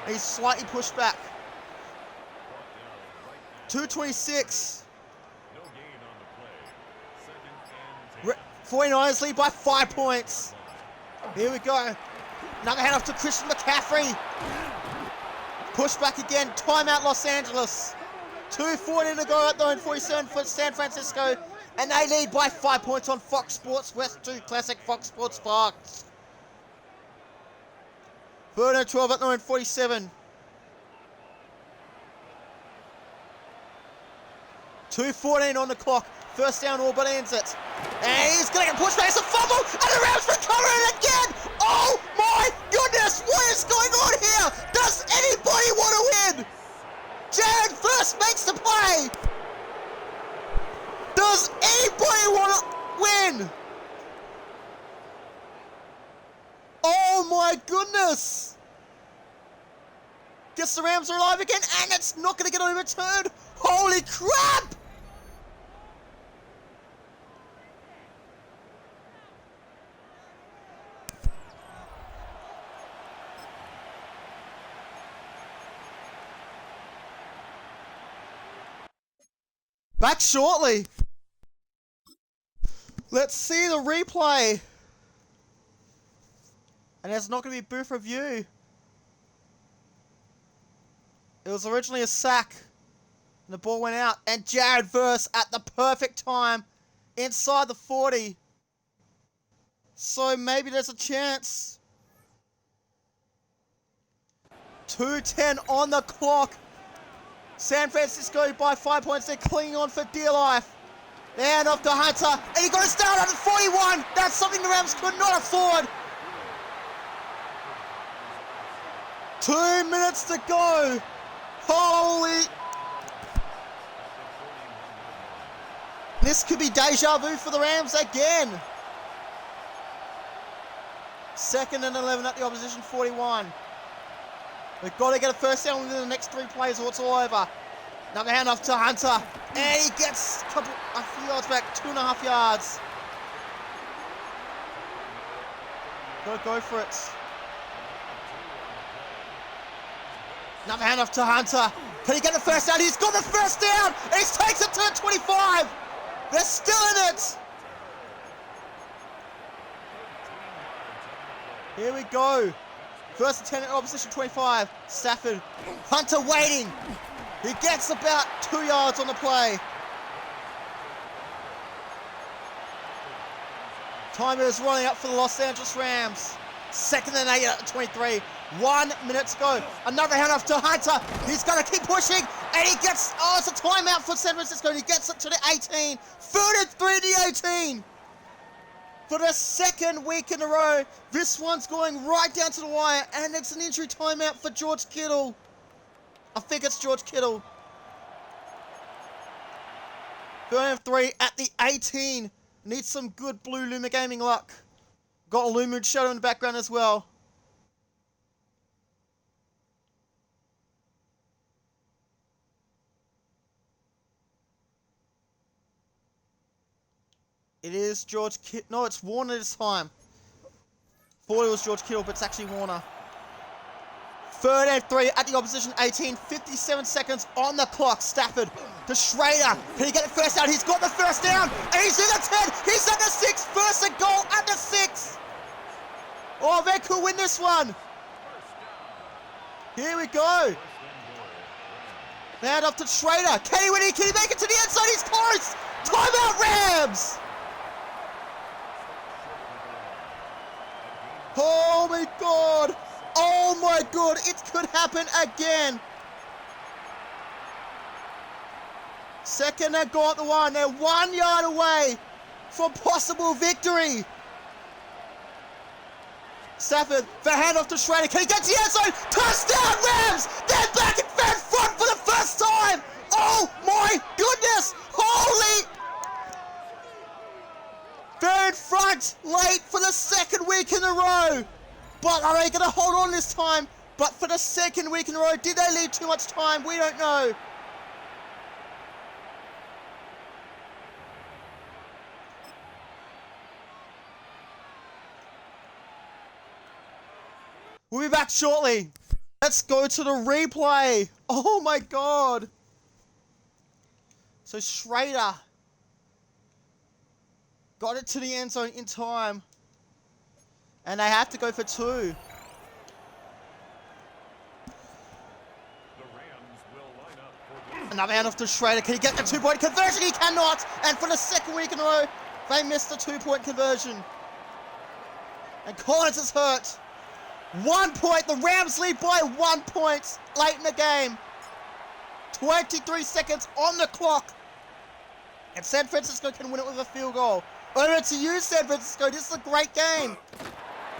He's slightly pushed back. 2:26. 49ers lead by 5 points. Here we go. Another hand off to Christian McCaffrey. Push back again. Timeout Los Angeles. 2:14 to go at the 47 for San Francisco. And they lead by 5 points on Fox Sports West 2 Classic Fox Sports Fox. 3rd and 12 at 9:47. 2:14 on the clock. First down, all but ends it. And he's going to get pushed back. It's a fumble. And the Rams recover it again. Oh my goodness. What is going on here? Does anybody want to win? Jared first makes the play. Does anybody want to win? Oh my goodness! Guess the Rams are alive again, and it's not going to get overturned. Holy crap! Back shortly. Let's see the replay. And there's not going to be booth review. It was originally a sack. And the ball went out. And Jared Verse at the perfect time. Inside the 40. So maybe there's a chance. 2:10 on the clock. San Francisco by 5 points. They're clinging on for dear life. They hand off to Hunter. And he got a start at 41. That's something the Rams could not afford. 2 minutes to go. Holy. This could be deja vu for the Rams again. 2nd and 11 at the opposition 41. We've got to get a first down within the next 3 plays or it's all over. Another handoff to Hunter. And he gets a few yards back, 2.5 yards. Got to go for it. Another handoff to Hunter. Can he get the first down? He's got the first down. And he takes it to the 25. They're still in it. Here we go. First and 10 at opposition 25. Stafford. Hunter waiting. He gets about 2 yards on the play. Timer is running up for the Los Angeles Rams. Second and 8 at 23. 1 minute to go. Another handoff to Hunter. He's going to keep pushing. And he gets, it's a timeout for San Francisco. And he gets it to the 18. 33 to 18. For the second week in a row, this one's going right down to the wire. And it's an injury timeout for George Kittle. I think it's George Kittle. 3 at the 18. Needs some good blue Luma Gaming luck. Got a Lumen Shadow in the background as well. It is George Kittle. No, it's Warner this time. Thought it was George Kittle, but it's actually Warner. 3rd and 3 at the opposition 18. 57 seconds on the clock. Stafford to Schrader. Can he get the first down? He's got the first down. And he's in the 10. He's at the 6. First and goal at the 6. Oh, they could win this one. Here we go. Hand off to Schrader. Can he win it? Can he make it to the end zone? He's close. Timeout Rams. Oh my God. Oh my God. It could happen again. Second and goal at the 1. They're 1 yard away from possible victory. Stafford, the handoff to Schrader. Can he get to the end zone? Touchdown Rams! They're back in front for the first time! Oh my goodness! Holy! They're in front late for the second week in a row. But are they going to hold on this time? But for the second week in a row, did they leave too much time? We don't know. We'll be back shortly. Let's go to the replay. Oh my God. So Schrader got it to the end zone in time. And they have to go for 2. The Rams will line up for this. Another handoff to Schrader. Can he get the 2-point conversion? He cannot. And for the second week in a row, they missed the 2-point conversion. And Collins is hurt. 1 point. The Rams lead by 1 point late in the game. 23 seconds on the clock. And San Francisco can win it with a field goal. Over to you, San Francisco. This is a great game.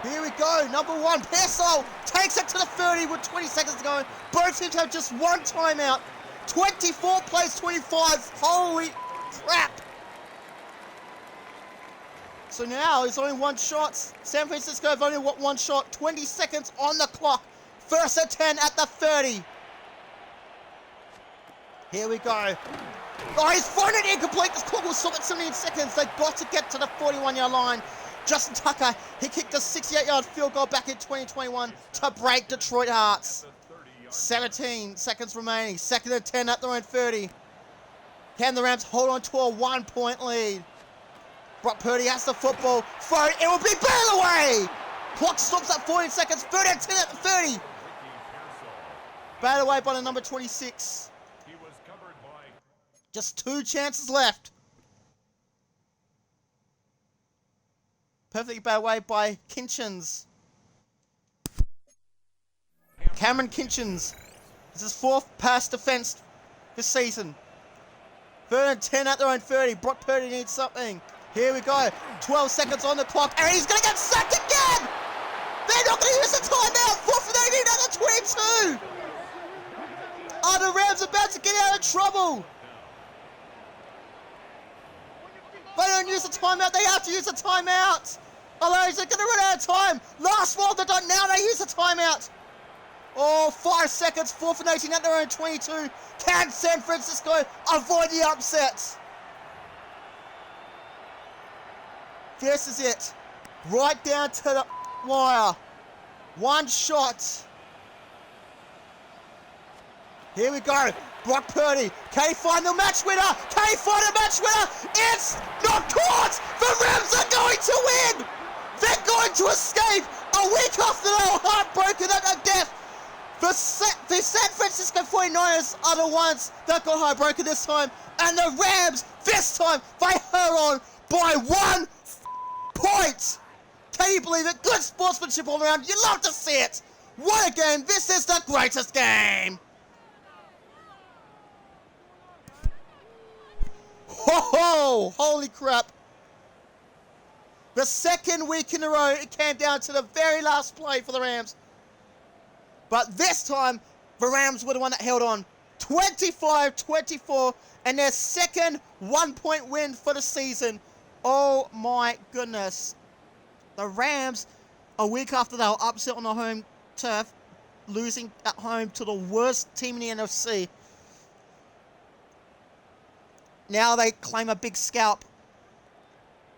Here we go. Number 1, Peso takes it to the 30 with 20 seconds to go. Both teams have just 1 timeout. 24 plays 25. Holy crap. So now it's only 1 shot. San Francisco have only got 1 shot. 20 seconds on the clock. First and 10 at the 30. Here we go. Oh, he's thrown it incomplete. This clock will stop at 17 seconds. They've got to get to the 41-yard line. Justin Tucker, he kicked a 68-yard field goal back in 2021 to break Detroit Hearts. 17 seconds remaining. 2nd and 10 at their own 30. Can the Rams hold on to a 1-point lead? Brock Purdy has the football. Throw it. It will be batted away. Clock stops at 14 seconds. 3rd and 10 at the 30. Batted away by the number 26. He was covered by Just 2 chances left. Perfectly batted away by Kinchins. Cameron Kinchins. This is 4th pass defense this season. 3rd and 10 at their own 30. Brock Purdy needs something. Here we go. 12 seconds on the clock. And he's going to get sacked again. They're not going to use the timeout. 4th and 18 at the 22. Are the Rams about to get out of trouble? They don't use the timeout. They have to use the timeout. Otherwise, they're going to run out of time. Last one, they're done. Now they use the timeout. Oh, 5 seconds. 4th and 18 at their own 22. Can San Francisco avoid the upset? This is it. Right down to the wire. 1 shot. Here we go. Brock Purdy, can he find the match winner? Can he find a match winner? It's not caught! The Rams are going to win! They're going to escape a week after they were heartbroken at death. The San Francisco 49ers are the ones that got heartbroken this time, and the Rams, this time, they held on by 1 point. Can you believe it? Good sportsmanship all around. You love to see it. What a game. This is the greatest game. Ho ho! Holy crap. The second week in a row, it came down to the very last play for the Rams. But this time, the Rams were the one that held on. 25-24, and their second 1-point win for the season. Oh my goodness. The Rams, a week after they were upset on the home turf, losing at home to the worst team in the NFC. Now they claim a big scalp.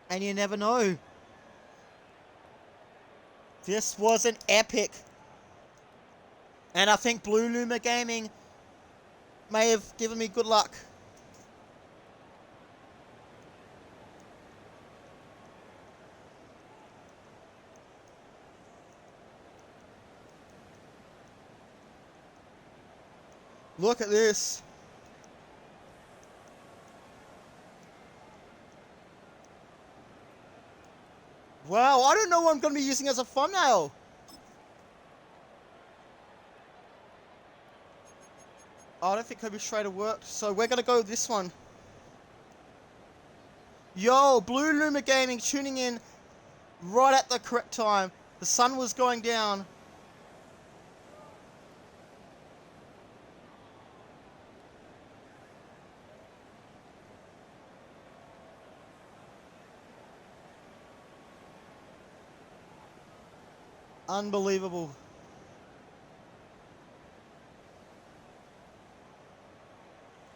And you never know. This was an epic. And I think Blue Luma Gaming may have given me good luck. Look at this. Wow, I don't know what I'm going to be using as a thumbnail. I don't think Kobe Schrader worked, so we're going to go with this one. Yo, Blue Luma Gaming tuning in right at the correct time. The sun was going down. Unbelievable.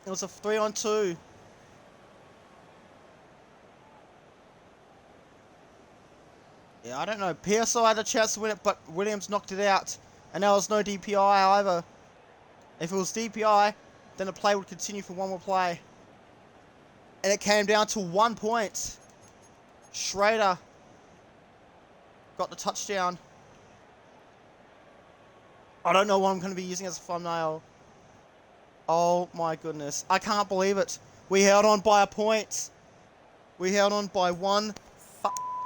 It was a 3-on-2. Yeah, I don't know. PSO had a chance to win it, but Williams knocked it out. And there was no DPI either. If it was DPI, then the play would continue for one more play. And it came down to 1 point. Schrader got the touchdown. I don't know what I'm going to be using as a thumbnail. Oh my goodness. I can't believe it. We held on by a point. We held on by 1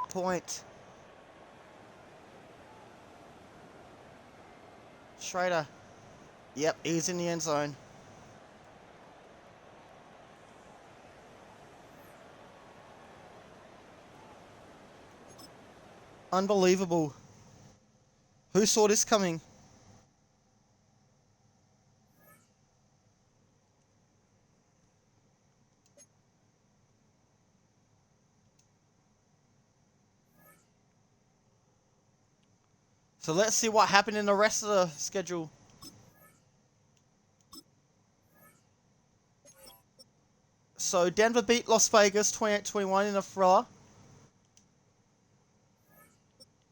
point. Schrader. Yep, he's in the end zone. Unbelievable. Who saw this coming? So let's see what happened in the rest of the schedule. So Denver beat Las Vegas 28-21 in a thriller.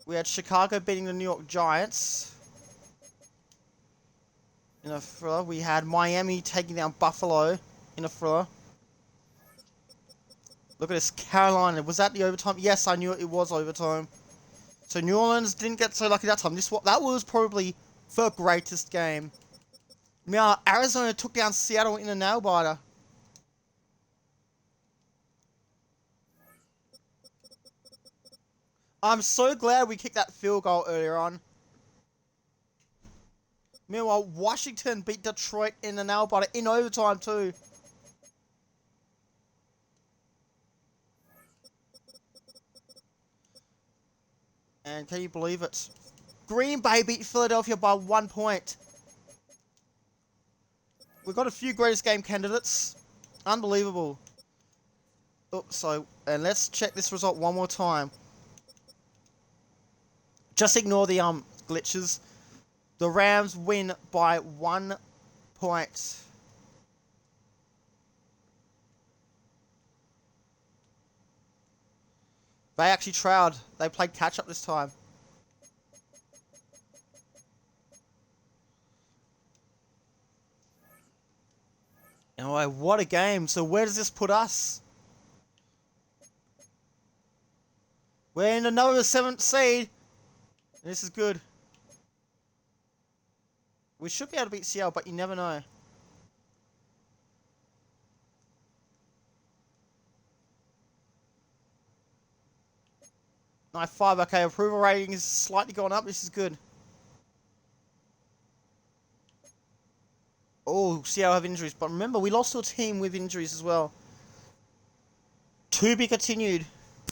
We had Chicago beating the New York Giants in a thriller. We had Miami taking down Buffalo in a thriller. Look at this, Carolina. Was that the overtime? Yes, I knew it was overtime. So New Orleans didn't get so lucky that time. That was probably the greatest game. Now, Arizona took down Seattle in a nail-biter. I'm so glad we kicked that field goal earlier on. Meanwhile, Washington beat Detroit in a nail-biter in overtime too. And can you believe it? Green Bay beat Philadelphia by 1 point. We've got a few greatest game candidates. Unbelievable. Oops, and let's check this result one more time. Just ignore the glitches. The Rams win by 1 point. They actually trailed. They played catch up this time. Oh, what a game. So where does this put us? We're in another 7th seed. This is good. We should be able to beat Seattle, but you never know. Night 5, okay, approval rating is slightly gone up. This is good. Oh, Seattle have injuries, but remember, we lost to a team with injuries as well. To be continued.